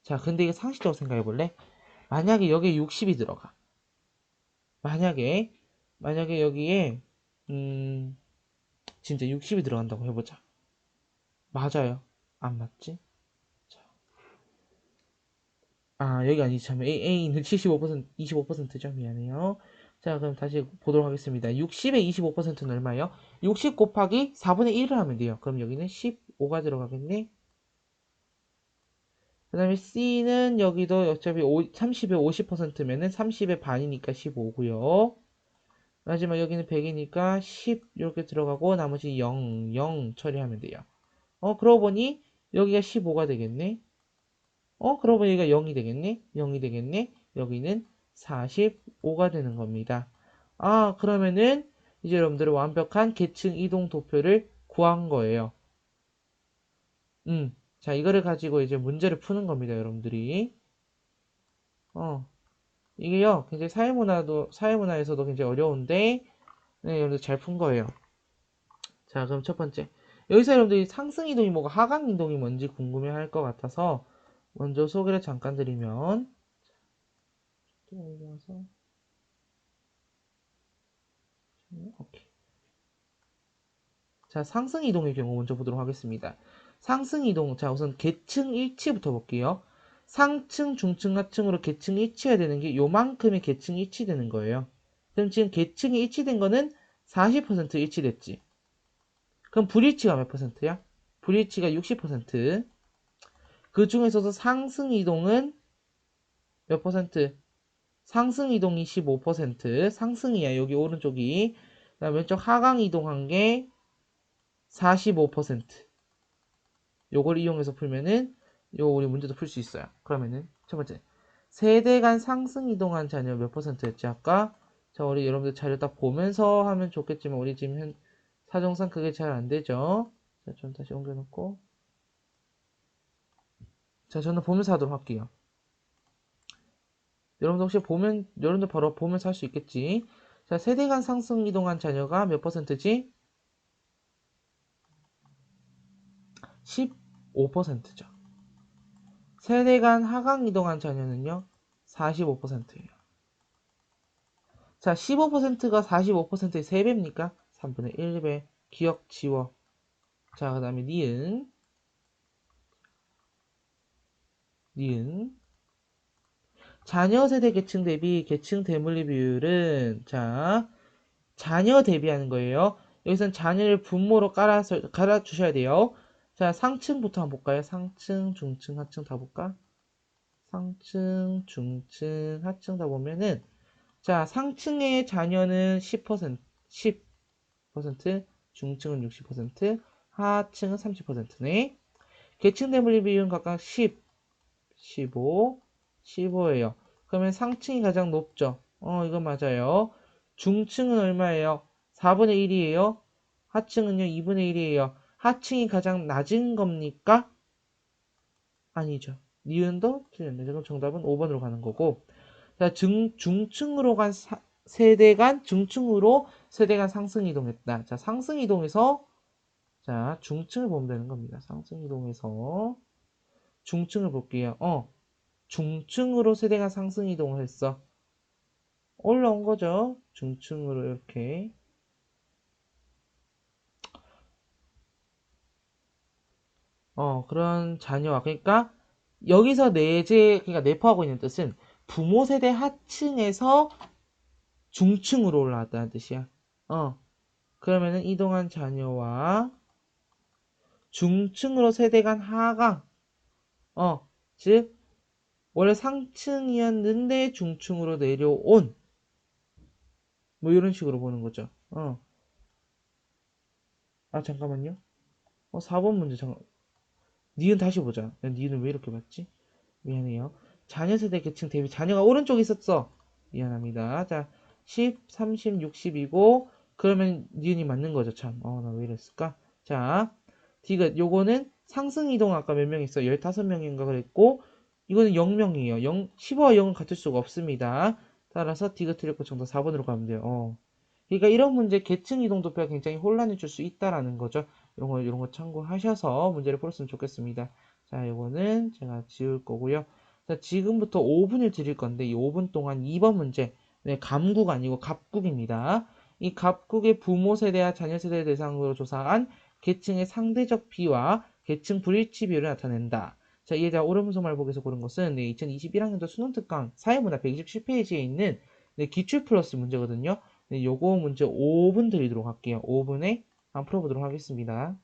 자, 근데 이게 상식적으로 생각해 볼래? 만약에 여기에 60이 들어가. 만약에 여기에 진짜 60이 들어간다고 해보자. 맞아요. 안 맞지? 여기가 아니지. 참, A는 75%, 25%죠. 미안해요. 자, 그럼 다시 보도록 하겠습니다. 60의 25%는 얼마예요? 60 곱하기 4분의 1을 하면 돼요. 그럼 여기는 15가 들어가겠네. 그 다음에 C는 여기도 어차피 30의 50%면은 30의 반이니까 15고요. 마지막 여기는 100이니까 10 이렇게 들어가고 나머지 0, 0 처리하면 돼요. 그러고 보니 여기가 15가 되겠네. 그러고 보니 여기가 0이 되겠네. 0이 되겠네. 여기는 45가 되는 겁니다. 그러면은 이제 여러분들은 완벽한 계층 이동 도표를 구한 거예요. 자, 이거를 가지고 이제 문제를 푸는 겁니다, 여러분들이. 이게요, 굉장히 사회문화에서도 굉장히 어려운데, 네, 여러분들 잘 푼 거예요. 자, 그럼 첫 번째. 여기서 여러분들이 상승 이동이 뭐고 하강 이동이 뭔지 궁금해 할 것 같아서, 먼저 소개를 잠깐 드리면, 오케이. 자, 상승 이동의 경우 먼저 보도록 하겠습니다. 상승 이동, 자, 우선 계층 일치부터 볼게요. 상층, 중층, 하층으로 계층 일치해야 되는 게 요만큼의 계층 일치되는 거예요. 그럼 지금 계층이 일치된 거는 40% 일치됐지. 그럼 불일치가 몇 퍼센트야? 불일치가 60%. 그 중에서도 상승 이동은 몇 퍼센트? 상승 이동이 15%. 상승이야, 여기 오른쪽이. 그다음 왼쪽 하강 이동한 게 45%. 요걸 이용해서 풀면은 요 우리 문제도 풀 수 있어요. 그러면은 첫 번째 세대 간 상승 이동한 자녀 몇 퍼센트였지 아까? 자, 우리 여러분들 자료 딱 보면서 하면 좋겠지만 우리 지금 사정상 그게 잘 안 되죠. 자, 좀 다시 옮겨놓고 자, 저는 보면서 하도록 할게요. 여러분들 혹시 보면 여러분들 바로 보면서 할 수 있겠지? 자, 세대 간 상승 이동한 자녀가 몇 퍼센트지? 15%죠. 세대 간 하강 이동한 자녀는요, 45%예요. 자, 15%가 45%의 3배입니까? 3분의 1배. 기억 지워. 자, 그 다음에 니은. 자녀 세대 계층 대비 계층 대물리 비율은, 자, 자녀 대비하는 거예요. 여기선 자녀를 분모로 깔아주셔야 돼요. 자, 상층부터 한번 볼까요? 상층, 중층, 하층 다 볼까? 상층, 중층, 하층 다 보면은, 자, 상층의 자녀는 10%, 10%, 중층은 60%, 하층은 30%네. 계층 대물리 비율은 각각 10, 15, 15예요. 그러면 상층이 가장 높죠? 이건 맞아요. 중층은 얼마예요? 4분의 1이에요. 하층은요, 2분의 1이에요. 하층이 가장 낮은 겁니까? 아니죠. 니은도 틀렸네. 그럼 정답은 5번으로 가는 거고. 자, 중층으로 간 세대 간, 중층으로 세대 간 상승 이동했다. 자, 상승 이동해서, 자, 중층을 보면 되는 겁니다. 상승 이동해서, 중층을 볼게요. 중층으로 세대가 상승 이동을 했어. 올라온 거죠. 중층으로 이렇게. 그런 자녀와. 그러니까 여기서 그러니까 내포하고 있는 뜻은 부모 세대 하층에서 중층으로 올라왔다는 뜻이야. 그러면은 이동한 자녀와 중층으로 세대 간 하강. 즉 원래 상층이었는데 중층으로 내려온 뭐 이런 식으로 보는 거죠. 잠깐만요. 4번 문제 잠깐. 니은 다시 보자. 니은 왜 이렇게 봤지? 미안해요. 자녀 세대 계층 대비 자녀가 오른쪽에 있었어. 미안합니다. 자, 10, 30, 60이고 그러면 니은이 맞는 거죠. 참. 나 왜 이랬을까? 자, 디귿 요거는 상승 이동 아까 몇 명 있어? 15명인가 그랬고 이거는 0명이에요. 15와 0은 같을 수가 없습니다. 따라서 디귿 틀렸고 정답 4번으로 가면 돼요. 그러니까 이런 문제 계층 이동 도표가 굉장히 혼란을 줄 수 있다라는 거죠. 이런 거 참고하셔서 문제를 풀었으면 좋겠습니다. 자, 이거는 제가 지울 거고요. 자, 지금부터 5분을 드릴 건데 이 5분 동안 2번 문제, 네, 감국 아니고 갑국입니다. 이 갑국의 부모 세대와 자녀 세대 대상으로 조사한 계층의 상대적 비와 계층 불일치 비율을 나타낸다. 자, 이에 대한 오른손말 보기에서 고른 것은 2021학년도 수능특강 사회문화 127페이지에 있는 기출 플러스 문제거든요. 요거 문제 5분 드리도록 할게요. 5분에 한번 풀어보도록 하겠습니다.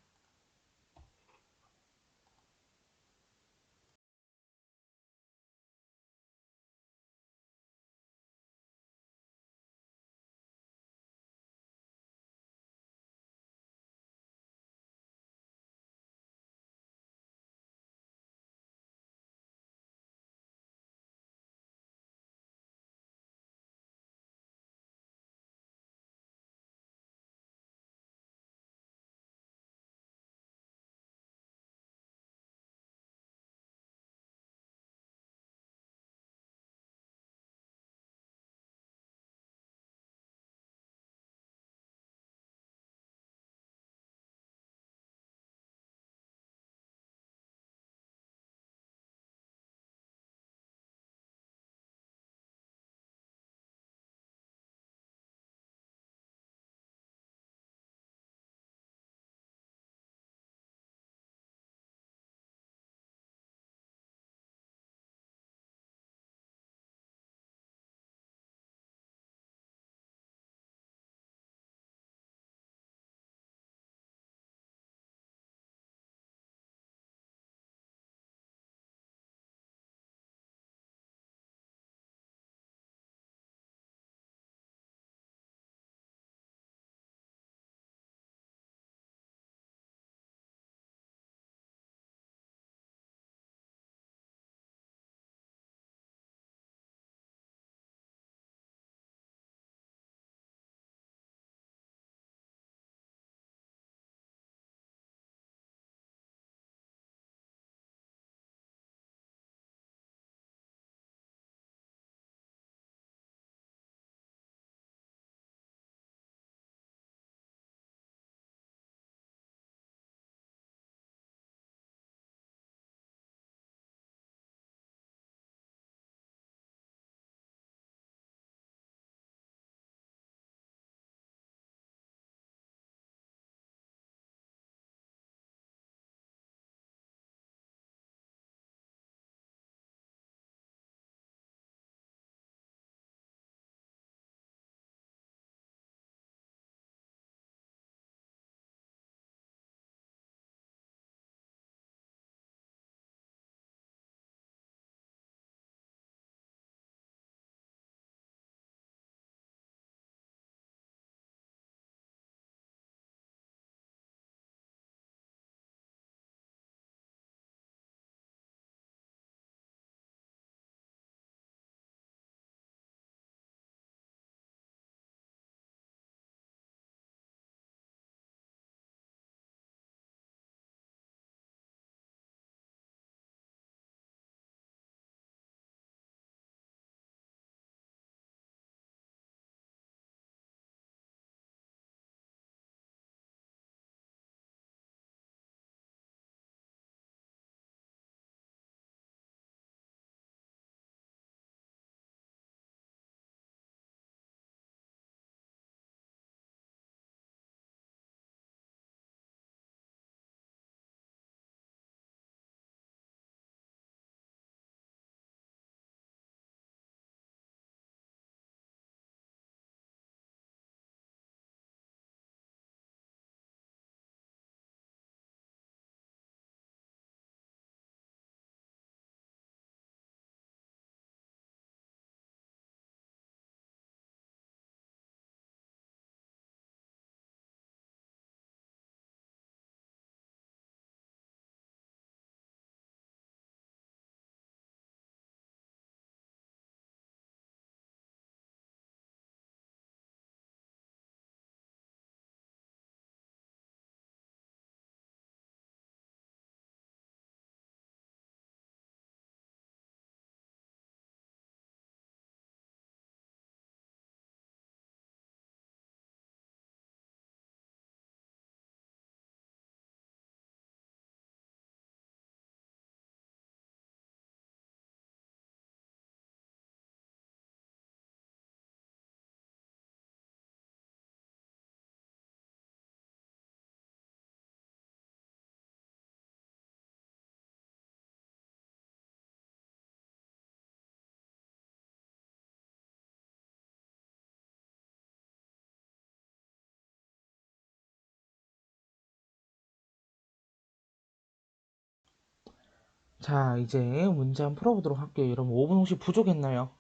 자, 이제 문제 한번 풀어보도록 할게요. 여러분, 5분 혹시 부족했나요?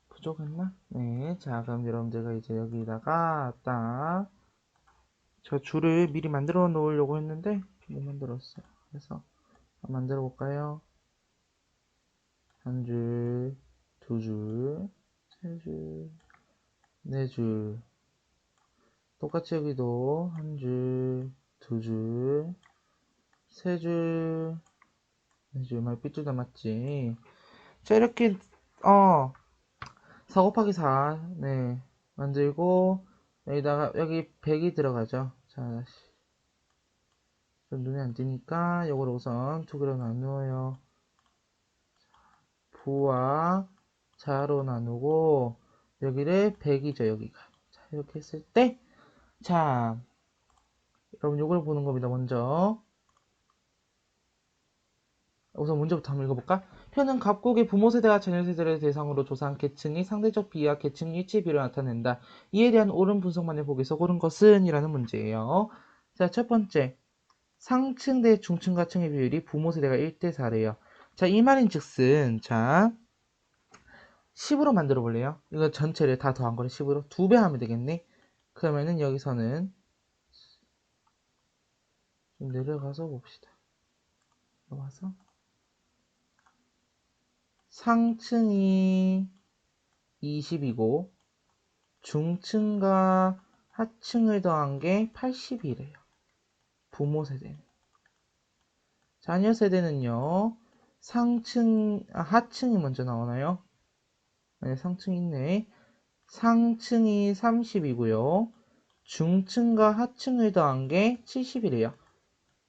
부족했나? 네. 자, 그럼 여러분들과 이제 여기다가 딱, 저 줄을 미리 만들어 놓으려고 했는데, 못 만들었어요. 그래서, 한번 만들어 볼까요? 한 줄, 두 줄, 세 줄, 네 줄. 똑같이 여기도 한 줄, 두 줄, 세 줄, 네 줄. 말 삐뚤다 맞지? 자, 이렇게, 4 곱하기 4, 네, 만들고, 여기다가, 여기 100이 들어가죠. 자, 다시. 좀 눈에 안 띄니까, 요걸 우선 두 개로 나누어요. 부와 자로 나누고, 여기를 100이죠, 여기가. 자, 이렇게 했을 때, 자, 여러분 요걸 보는 겁니다, 먼저. 우선 문제부터 한번 읽어볼까? 표는 갑국의 부모 세대와 자녀 세대를 대상으로 조사한 계층의 상대적 비와 계층 일치 비를 나타낸다. 이에 대한 옳은 분석만을 보기에서 고른 것은? 이라는 문제예요. 자, 첫 번째. 상층 대 중층과 층의 비율이 부모 세대가 1대 4래요. 자, 이 말인 즉슨, 자, 10으로 만들어 볼래요? 이거 전체를 다 더한 거를 10으로 2배 하면 되겠네? 그러면은 여기서는 좀 내려가서 봅시다. 내려가서 상층이 20이고 중층과 하층을 더한 게 80이래요. 부모 세대는. 자녀 세대는요. 하층이 먼저 나오나요? 네, 상층이 있네. 상층이 30이고요. 중층과 하층을 더한 게 70이래요.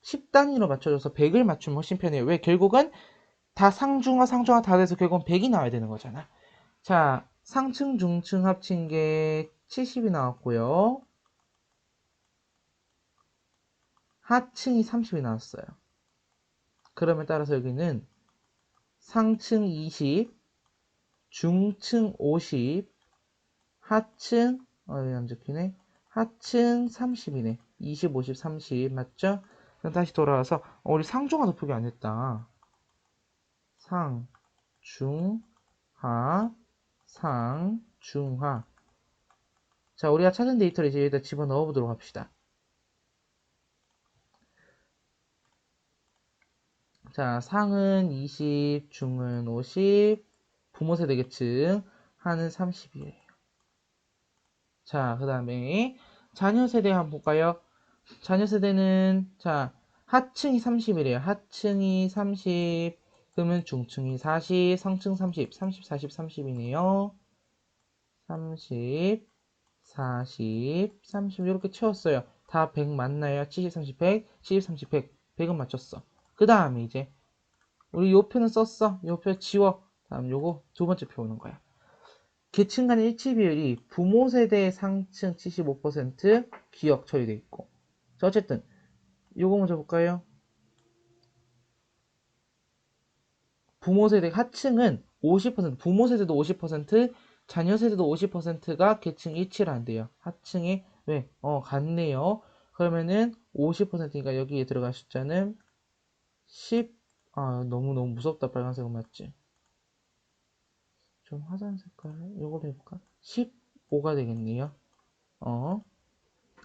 10단위로 맞춰줘서 100을 맞추면 훨씬 편해요. 왜? 결국은 다 상중하 다 돼서 결국은 100이 나와야 되는 거잖아. 자, 상층, 중층 합친 게 70이 나왔고요. 하층이 30이 나왔어요. 그러면 따라서 여기는 상층 20, 중층 50, 하층, 여기 안 적히네. 하층 30이네. 20, 50, 30. 맞죠? 그럼 다시 돌아와서, 우리 상중하 높이기 안 했다. 상, 중, 하, 상, 중하. 자, 우리가 찾은 데이터를 이제 여기다 집어넣어 보도록 합시다. 자, 상은 20, 중은 50, 부모 세대 계층, 하는 30이에요. 자, 그 다음에 자녀 세대 한번 볼까요? 자녀 세대는, 자, 하층이 30이래요. 하층이 30, 그러면 중층이 40, 상층 30, 30, 40, 30이네요. 30, 40, 30 이렇게 채웠어요. 다 100 맞나요? 70, 30, 100, 70, 30, 100. 100은 맞췄어. 그 다음에 이제 우리 요 표는 썼어. 요 표 지워. 다음 요거 두 번째 표 오는 거야. 계층 간의 일치 비율이 부모 세대 상층 75% 기억 처리돼 있고. 자, 어쨌든 요거 먼저 볼까요? 부모 세대 하층은 50%, 부모 세대도 50%, 자녀 세대도 50%가 계층 일치를 한대요. 하층이 왜? 같네요. 그러면은 50%니까 여기에 들어갈 숫자는 10, 너무너무 무섭다. 빨간색은 맞지? 좀 화장 색깔, 요걸로 해볼까? 15가 되겠네요.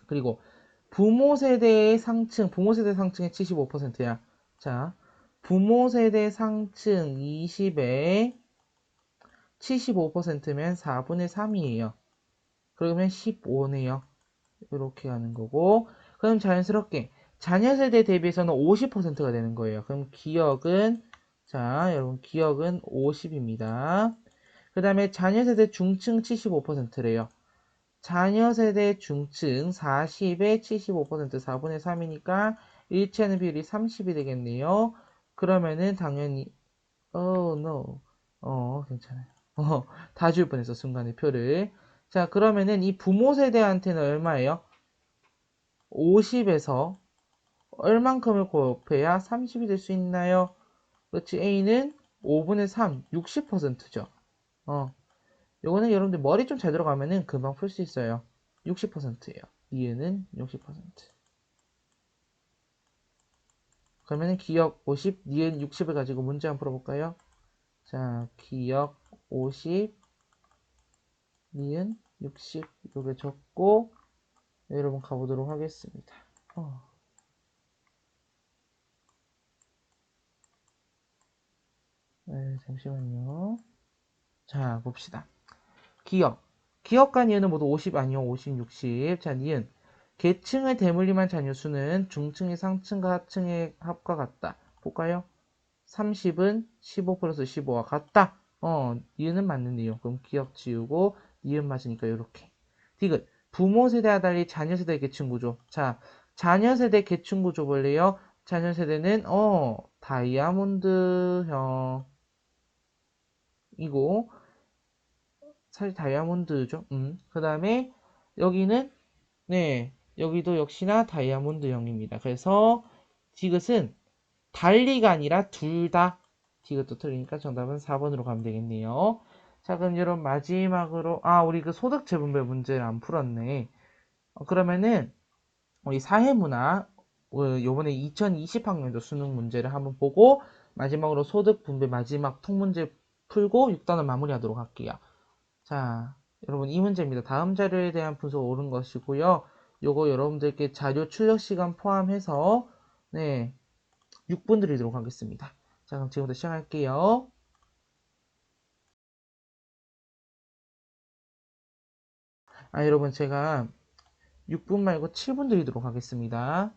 그리고 부모 세대 상층의 75%야. 자, 부모 세대 상층 20에 75%면 4분의 3이에요. 그러면 15네요. 이렇게 가는 거고. 그럼 자연스럽게 자녀 세대 대비해서는 50%가 되는 거예요. 그럼 기억은, 자, 여러분, 기억은 50입니다. 그 다음에 자녀 세대 중층 75%래요. 자녀 세대 중층 40에 75%, 4분의 3이니까 일치하는 비율이 30이 되겠네요. 그러면은 당연히, no. 괜찮아요. 다 줄 뻔했어, 순간에 표를. 자, 그러면은 이 부모 세대한테는 얼마예요? 50에서 얼만큼을 곱해야 30이 될 수 있나요? 그렇지, A는 5분의 3, 60%죠. 요거는 여러분들 머리 좀 잘 들어가면은 금방 풀 수 있어요. 60%예요. 이해는 60%. 그러면 기억 50, 니은 60을 가지고 문제 한번 풀어볼까요? 자, 기억 50, 니은 60 이렇게 적고 네, 여러분 가보도록 하겠습니다. 네, 잠시만요. 자, 봅시다. 기억. 기억과 니은은 모두 50 아니요, 50, 60. 자, 니은. 계층을 대물림한 자녀수는 중층의 상층과 하층의 합과 같다. 볼까요? 30은 15 플러스 15와 같다. 니은은 맞는 내용. 그럼 기억 지우고 니은 맞으니까 이렇게. 디귿. 부모 세대와 달리 자녀 세대 계층 구조. 자, 자녀 세대 계층 구조 볼래요? 자녀 세대는 다이아몬드형이고 사실 다이아몬드죠. 그 다음에 여기는 네, 여기도 역시나 다이아몬드형입니다. 그래서 디귿은 달리가 아니라 둘 다. 디귿도 틀리니까 정답은 4번으로 가면 되겠네요. 자, 그럼 여러분 마지막으로 우리 그 소득 재분배 문제를 안 풀었네. 그러면은 우리 사회문화 요번에 2020학년도 수능 문제를 한번 보고 마지막으로 소득 분배 마지막 통문제 풀고 6단을 마무리하도록 할게요. 자, 여러분 이 문제입니다. 다음 자료에 대한 분석 옳은 것이고요. 요거 여러분들께 자료 출력 시간 포함해서 네, 6분 드리도록 하겠습니다. 자, 그럼 지금부터 시작할게요. 여러분 제가 6분 말고 7분 드리도록 하겠습니다.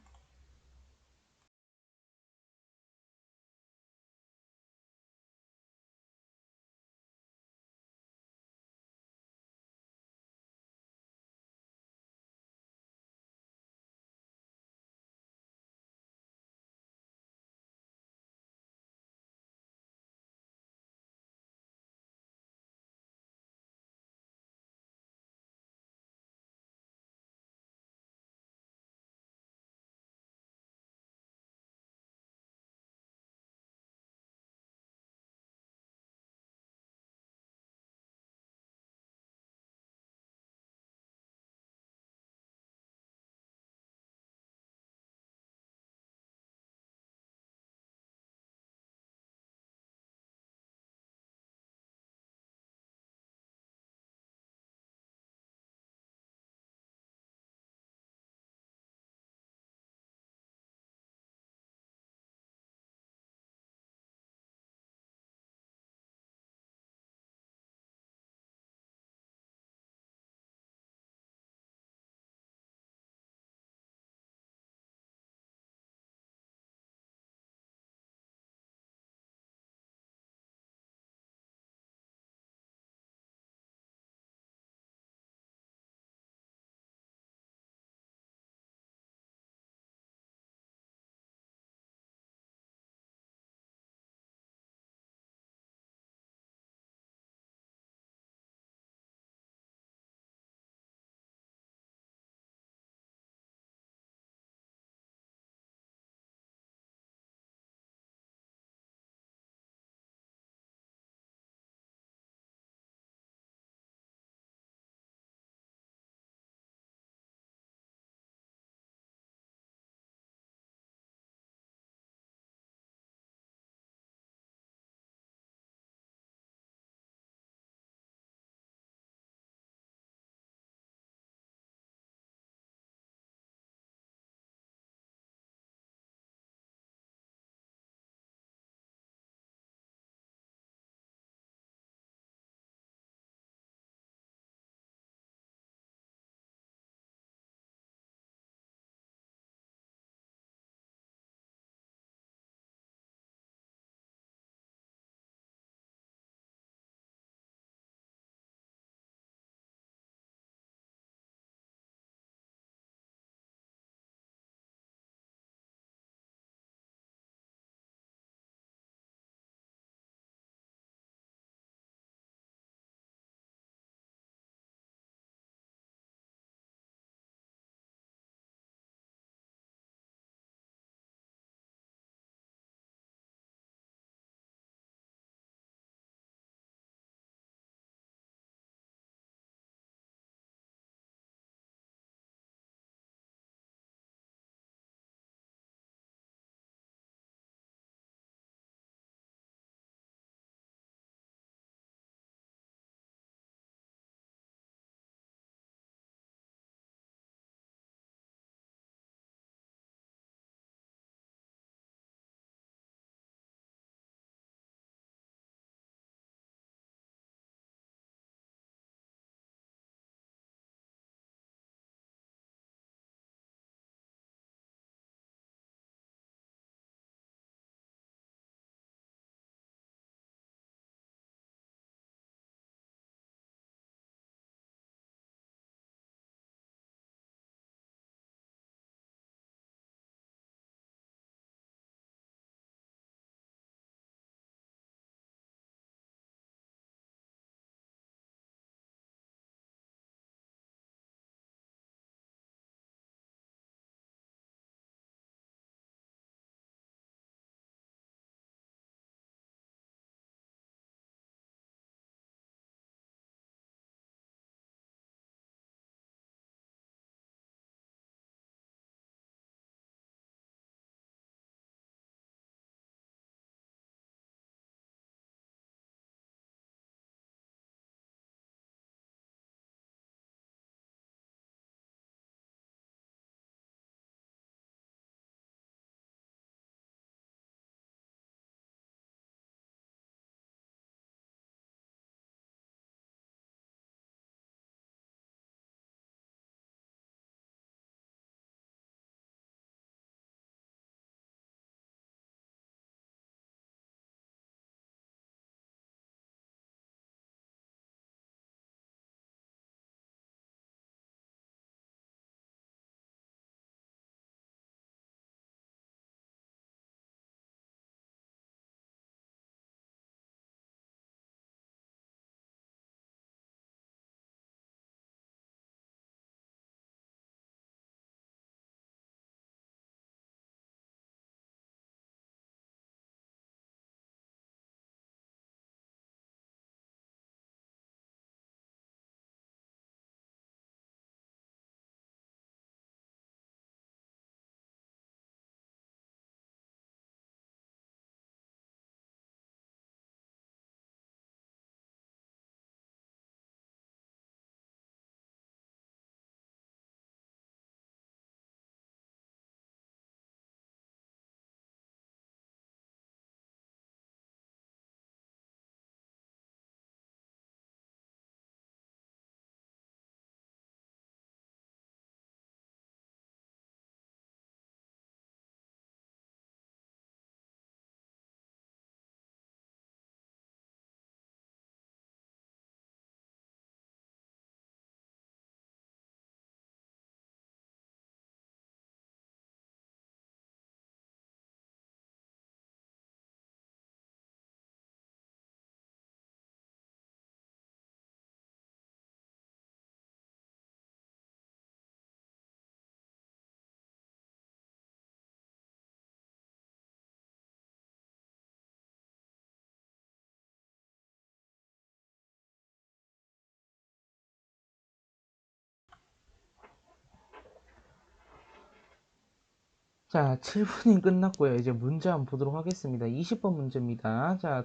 자, 7분이 끝났고요. 이제 문제 한번 보도록 하겠습니다. 20번 문제입니다. 자,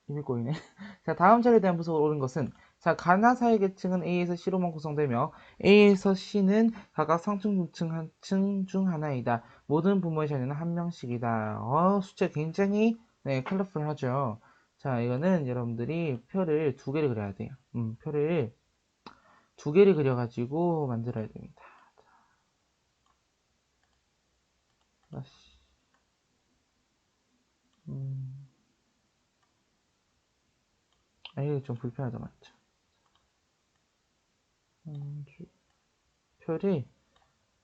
입이 꼬이네. 자, 다음 자리에 대한 부속을 옳은 것은, 자, 가나사의 계층은 A에서 C로만 구성되며 A에서 C는 각각 상층, 중층, 하층 중 하나이다. 모든 부모의 자녀는 한 명씩이다. 숫자 굉장히 네, 컬러풀하죠. 자, 이거는 여러분들이 표를 두 개를 그려야 돼요. 표를 두 개를 그려가지고 만들어야 됩니다. 다시. 이게 좀 불편하다, 맞죠? 표를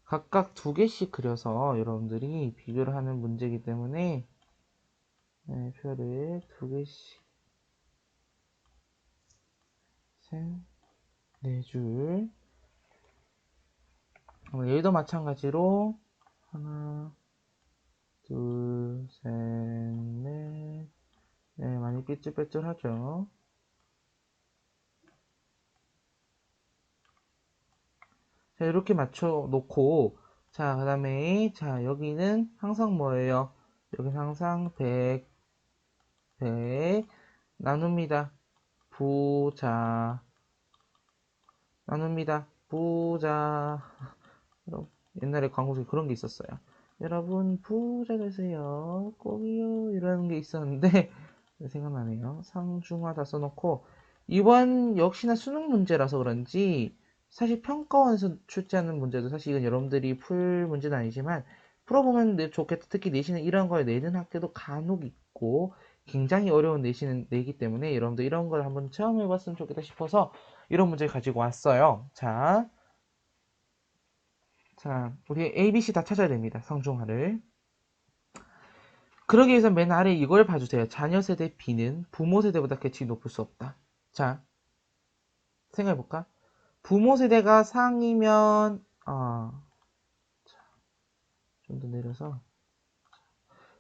각각 두 개씩 그려서 여러분들이 비교를 하는 문제이기 때문에 네, 표를 두 개씩 셋, 네 줄. 얘도 마찬가지로 하나, 둘, 셋, 넷. 네, 많이 삐뚤빼뚤하죠. 자, 이렇게 맞춰 놓고 자, 그 다음에 자, 여기는 항상 뭐예요? 여기는 항상 100 나눕니다. 부자 나눕니다. 부자. 옛날에 광고 중에 그런 게 있었어요. 여러분 부자 되세요. 꼭이요. 이런 게 있었는데 생각나네요. 상중하 다 써놓고 이번 역시나 수능 문제라서 그런지 사실 평가원에서 출제하는 문제도 사실 이건 여러분들이 풀 문제는 아니지만 풀어보면 좋겠다. 특히 내신은 이런 걸 내는 학교도 간혹 있고 굉장히 어려운 내신은 내기 때문에 여러분들 이런 걸 한번 체험해봤으면 좋겠다 싶어서 이런 문제 가지고 왔어요. 자, 우리 A, B, C 다 찾아야 됩니다. 상중하를. 그러기 위해서 맨 아래 이걸 봐주세요. 자녀 세대 B는 부모 세대보다 계층이 높을 수 없다. 자, 생각해볼까? 부모 세대가 상이면, 좀 더 내려서.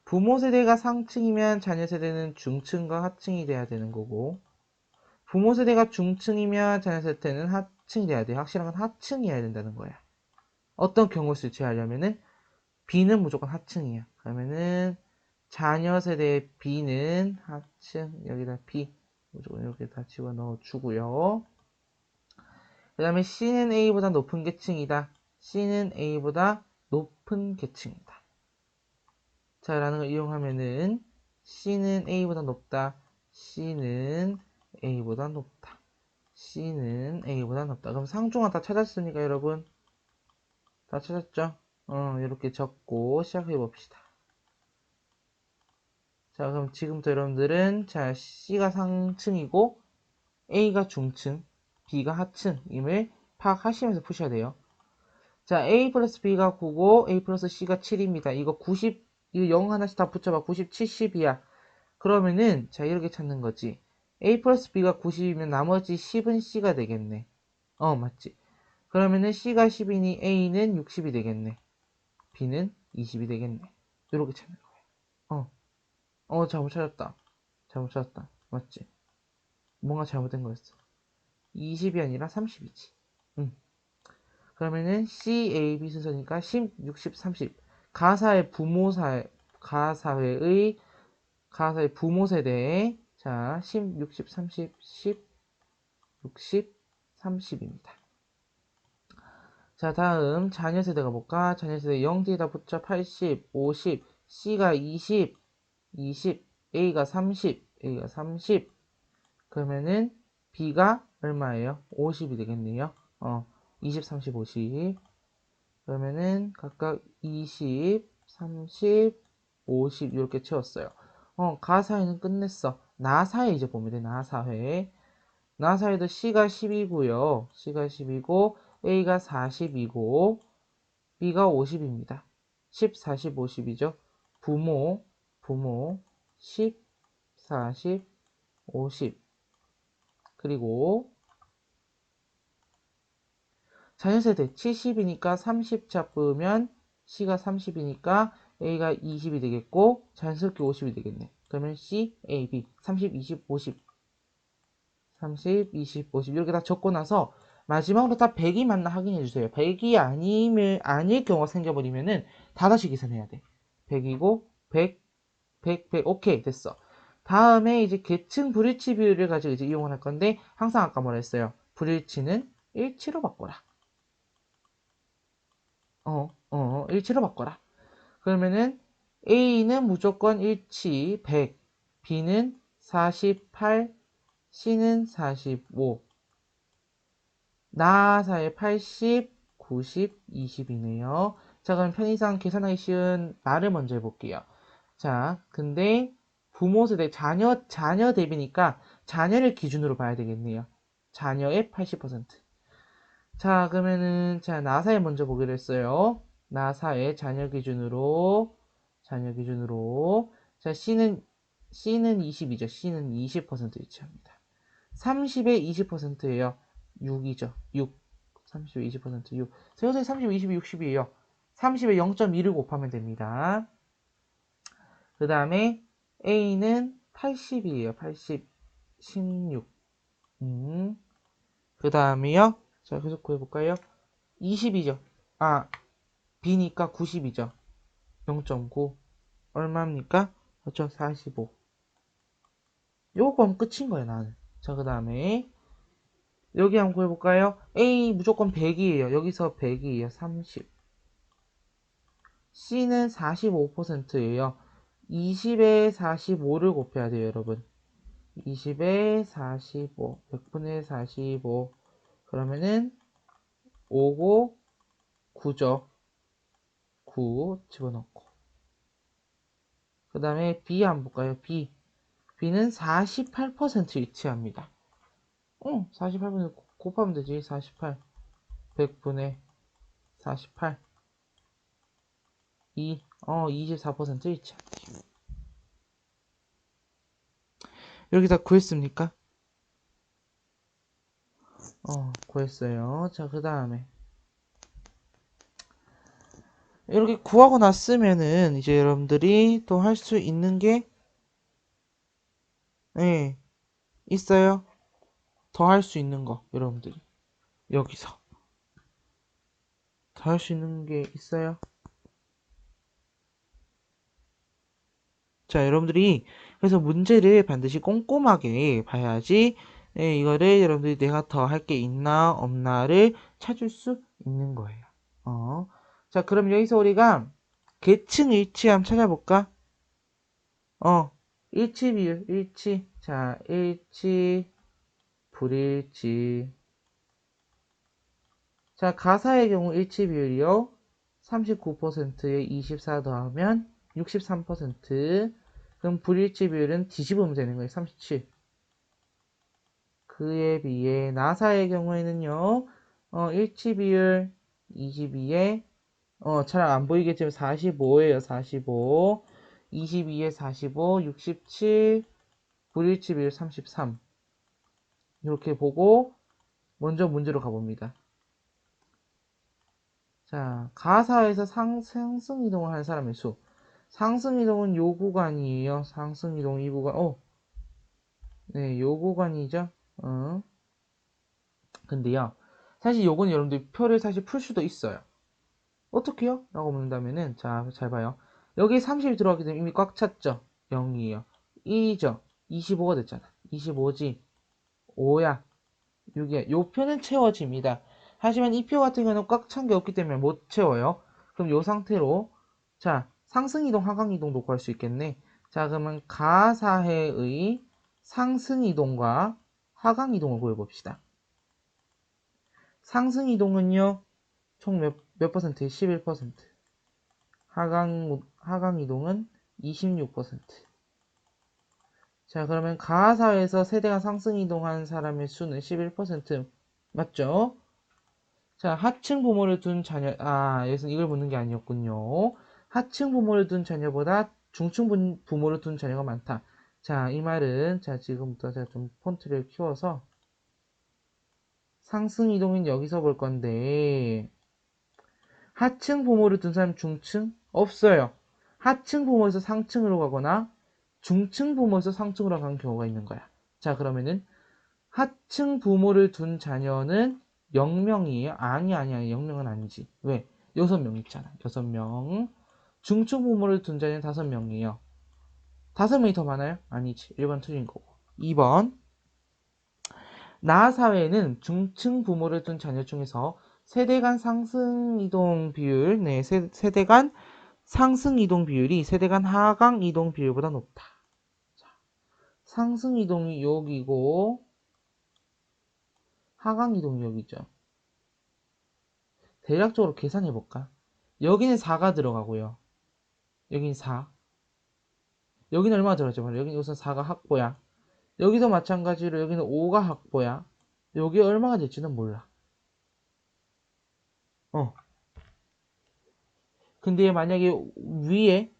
부모 세대가 상층이면 자녀 세대는 중층과 하층이 돼야 되는 거고, 부모 세대가 중층이면 자녀 세대는 하층이 돼야 돼요. 확실한 건 하층이어야 된다는 거야. 어떤 경우를 수치하려면은 B는 무조건 하층이야. 그러면은 자녀 세대 B는 하층, 여기다 B 무조건 이렇게 다 집어넣어 주고요. 그 다음에 C는 A보다 높은 계층이다. C는 A보다 높은 계층이다. 자, 라는 걸 이용하면은 C는 A보다 높다. C는 A보다 높다. C는 A보다 높다. 그럼 상중하 다 찾았습니까, 여러분? 다 찾았죠? 이렇게 적고 시작해 봅시다. 자, 그럼 지금부터 여러분들은 자, C가 상층이고 A가 중층, B가 하층임을 파악하시면서 푸셔야 돼요. 자, A 플러스 B가 9고 A 플러스 C가 7입니다. 이거 90, 이거 0 하나씩 다 붙여봐. 90, 70이야. 그러면은 자, 이렇게 찾는 거지. A 플러스 B가 90이면 나머지 10은 C가 되겠네. 맞지. 그러면은 C가 10이니 A는 60이 되겠네. B는 20이 되겠네. 이렇게 찾는 거예요. 잘못 찾았다. 잘못 찾았다. 맞지? 뭔가 잘못된 거였어. 20이 아니라 30이지. 그러면은 C, A, B 순서니까 10, 60, 30. 가사의 가사의 부모 세대에 자, 10, 60, 30, 10, 60, 30입니다. 자, 다음 자녀 세대가 볼까? 자녀 세대 0 뒤에다 붙여 80, 50, C가 20, 20, A가 30, A가 30. 그러면은 B가 얼마예요? 50이 되겠네요. 20, 30, 50. 그러면은 각각 20, 30, 50 이렇게 채웠어요. 가사회는 끝냈어. 나사회 이제 보면 돼. 나사회. 나사회도 C가 10이고요. C가 10이고 A가 40이고 B가 50입니다. 10, 40, 50이죠. 부모 10, 40, 50. 그리고 자녀세대 70이니까 30 잡으면 C가 30이니까 A가 20이 되겠고 자연스럽게 50이 되겠네. 그러면 C, A, B 30, 20, 50 30, 20, 50 이렇게 다 적고 나서 마지막으로 다 100이 맞나 확인해 주세요. 100이 아닐 경우가 생겨버리면은 다시 계산해야 돼. 100이고 100, 100, 100. 오케이, 됐어. 다음에 이제 계층 불일치 비율을 가지고 이제 이용을 할 건데, 항상 아까 뭐라 했어요? 불일치는 일치로 바꿔라. 일치로 바꿔라. 그러면은 A는 무조건 일치 100, B는 48, C는 45, 나사의 80, 90, 20이네요. 자, 그럼 편의상 계산하기 쉬운 말을 먼저 해볼게요. 자, 근데 부모 세대, 자녀 대비니까 자녀를 기준으로 봐야 되겠네요. 자녀의 80%. 자, 그러면은, 자, 나사에 먼저 보기로 했어요. 나사의 자녀 기준으로. 자, C는 20이죠. C는 20% 위치합니다. 30에 20%예요. 6이죠. 6. 30에 20% 6. 세우세요. 30, 20, 60이에요. 30에 0.2를 곱하면 됩니다. 그 다음에 A는 80이에요. 80, 16. 그 다음에요. 자, 계속 구해볼까요? 20이죠. 아, B니까 90이죠. 0.9. 얼마입니까? 그렇죠. 45. 요거 하면 끝인 거예요, 나는. 자, 그 다음에 여기 한번 구해볼까요? A 무조건 100이에요. 여기서 100이에요. 30. C는 45%예요. 20에 45를 곱해야 돼요, 여러분. 20에 45. 100분의 45. 그러면은 5고 9죠. 9 집어넣고. 그 다음에 B 한번 볼까요? B는 48% 위치합니다. 48분의 곱하면 되지. 48. 100분의 48. 24% 위치합니다. 이렇게 다 구했습니까? 구했어요. 자, 그 다음에 이렇게 구하고 났으면은 이제 여러분들이 또 할 수 있는 게 예, 있어요. 더 할 수 있는 거 여러분들이 여기서 더 할 수 있는 게 있어요. 자, 여러분들이 그래서 문제를 반드시 꼼꼼하게 봐야지 이거를 여러분들이 내가 더 할 게 있나 없나를 찾을 수 있는 거예요. 자, 그럼 여기서 우리가 계층 일치 한번 찾아볼까? 일치 비율, 일치. 자, 일치, 불일치. 자, 가사의 경우 일치 비율이요. 39%에 24 더하면 63%. 그럼 불일치 비율은 뒤집으면 되는 거예요. 37. 그에 비해 나사의 경우에는요. 일치 비율 22에 잘 안 보이겠지만 45예요. 45. 22에 45, 67, 불일치 비율 33. 이렇게 보고 먼저 문제로 가봅니다. 자, 가사에서 상승 이동을 하는 사람의 수. 상승 이동은 요 구간이에요. 상승 이동 이 구간. 네, 요 구간이죠. 근데요. 사실 요건 여러분들 표를 사실 풀 수도 있어요. 어떻게요? 라고 묻는다면은 자, 잘 봐요. 여기 30이 들어가기 때문에 이미 꽉 찼죠. 0이에요. 1이죠. 25가 됐잖아. 25지. 5야. 6이야. 요 표는 채워집니다. 하지만 이 표 같은 경우는 꽉 찬 게 없기 때문에 못 채워요. 그럼 요 상태로 자, 상승이동, 하강이동도 구할 수 있겠네. 자, 그러면 가사해의 상승이동과 하강이동을 구해봅시다. 상승이동은요, 총 몇 퍼센트? 11%. 하강이동은 26%. 자, 그러면 가사에서 세대가 상승이동한 사람의 수는 11% 맞죠? 자, 하층 부모를 둔 자녀, 여기서 이걸 묻는 게 아니었군요. 하층 부모를 둔 자녀보다 중층 부모를 둔 자녀가 많다. 자, 이 말은, 자, 지금부터 제가 좀 폰트를 키워서 상승 이동인 여기서 볼 건데, 하층 부모를 둔 사람 중층? 없어요. 하층 부모에서 상층으로 가거나 중층 부모에서 상층으로 가는 경우가 있는 거야. 자, 그러면은 하층 부모를 둔 자녀는 0명이에요? 아니 0명은 아니지. 왜? 6명 있잖아. 6명. 중층 부모를 둔 자녀는 5명이에요. 5명이 더 많아요? 아니지. 1번 틀린 거고. 2번. 나 사회에는 중층 부모를 둔 자녀 중에서 세대 간 상승 이동 비율, 세대 간 상승 이동 비율이 세대 간 하강 이동 비율보다 높다. 자, 상승 이동이 여기고 하강 이동이 여기죠. 대략적으로 계산해 볼까? 여기는 4가 들어가고요. 여기는 4. 여기는 얼마 들어가죠? 여기는 우선 4가 확보야. 여기도 마찬가지로 여기는 5가 확보야. 여기 얼마가 될지는 몰라. 근데 만약에 위에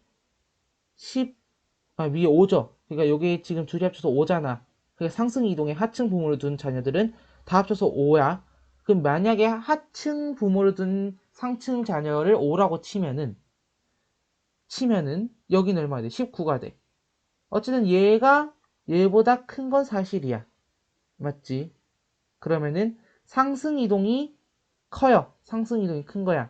위에 5죠. 그러니까 여기 지금 둘이 합쳐서 5잖아. 그러니까 상승 이동에 하층 부모를 둔 자녀들은 다 합쳐서 5야. 그럼 만약에 하층 부모를 둔 상층 자녀를 5라고 치면은 여기는 얼마 돼? 19가 돼. 어쨌든 얘보다 큰 건 사실이야. 맞지? 그러면은 상승 이동이 커요. 상승 이동이 큰 거야.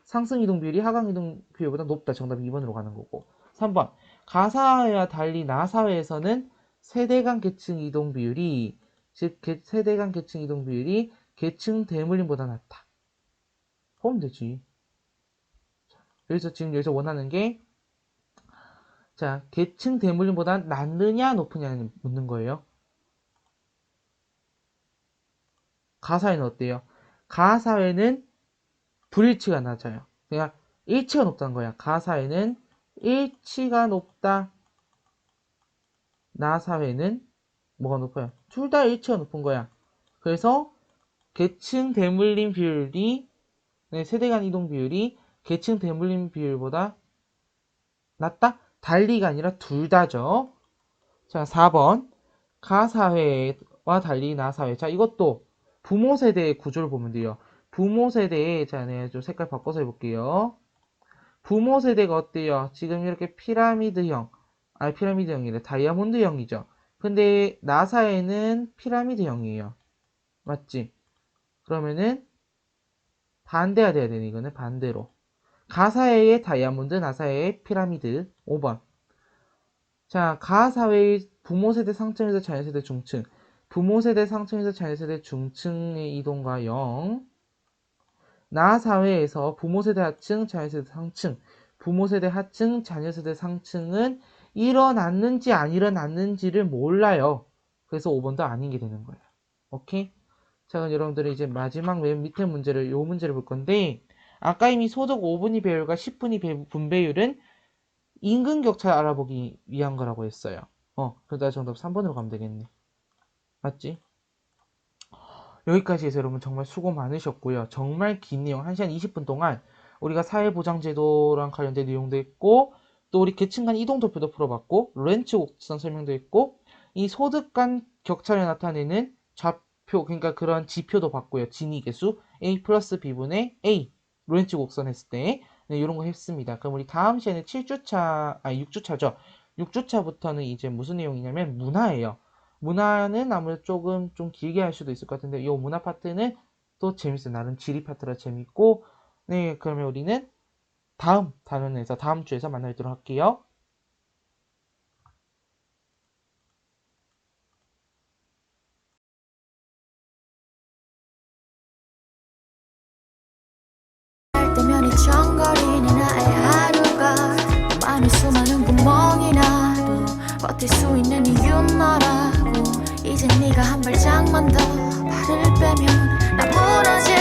상승 이동 비율이 하강 이동 비율보다 높다. 정답 2번으로 가는 거고. 3번. 가사회와 달리 나사회에서는 세대 간 계층 이동 비율이 세대 간 계층 이동 비율이 계층 대물림보다 낮다. 보면 되지. 여기서 원하는 게 계층 대물림보다 낮느냐 높으냐는 묻는 거예요. 가사회는 어때요? 가사회는 불일치가 낮아요. 그냥 일치가 높다는 거야. 가사회는 일치가 높다. 나사회는 뭐가 높아요? 둘 다 일치가 높은 거야. 그래서 계층 대물림 비율이 세대 간 이동 비율이 계층 대물림 비율보다 낮다? 달리가 아니라 둘 다죠. 자, 4번. 가사회와 달리 나사회. 자, 이것도 부모 세대의 구조를 보면 돼요. 부모 세대에, 자, 내가 좀 색깔 바꿔서 해볼게요. 부모 세대가 어때요? 지금 이렇게 피라미드형이래. 다이아몬드형이죠. 근데 나사에는 피라미드형이에요. 맞지? 그러면은 반대가 돼야 되네. 이거는 반대로. 가사회의 다이아몬드, 나사회의 피라미드. 5번. 자, 가사회의 부모 세대 상층에서 자녀 세대 중층. 부모 세대 상층에서 자녀 세대 중층의 이동과 0. 나사회에서 부모 세대 하층, 자녀 세대 상층. 부모 세대 하층, 자녀 세대 상층은 일어났는지 안 일어났는지를 몰라요. 그래서 5번도 아닌 게 되는 거예요. 오케이? 자, 그럼 여러분들이 이제 마지막 맨 밑에 문제를, 요 문제를 볼 건데, 아까 이미 소득 5분위 배율과 10분위 분배율은 임금 격차 알아보기 위한 거라고 했어요. 그러다 정답 3번으로 가면 되겠네. 맞지? 여기까지 해서 여러분 정말 수고 많으셨고요. 정말 긴 내용, 1시간 20분 동안 우리가 사회보장제도랑 관련된 내용도 했고, 또 우리 계층 간 이동도표도 풀어봤고, 렌츠 곡선 설명도 했고, 이 소득 간 격차를 나타내는 좌표, 그러니까 그런 지표도 봤고요. 진위계수 A 플러스 B분의 A, 렌츠 곡선 했을 때, 이런 거 했습니다. 그럼 우리 다음 시간에 6주차죠. 6주차부터는 이제 무슨 내용이냐면 문화예요. 문화는 아무래도 좀 길게 할 수도 있을 것 같은데, 이 문화 파트는 또 재밌어요. 나름 지리 파트라 재밌고, 네, 그러면 우리는 다음 단원에서, 다음 주에서 만나도록 할게요. 때면이 정거리는 나의 하루가 많은 수많은 구멍이 나도 버틸 수 있는 이유는 너라고. 이제 네가 한 발짝만 더 발을 빼면 난 무너질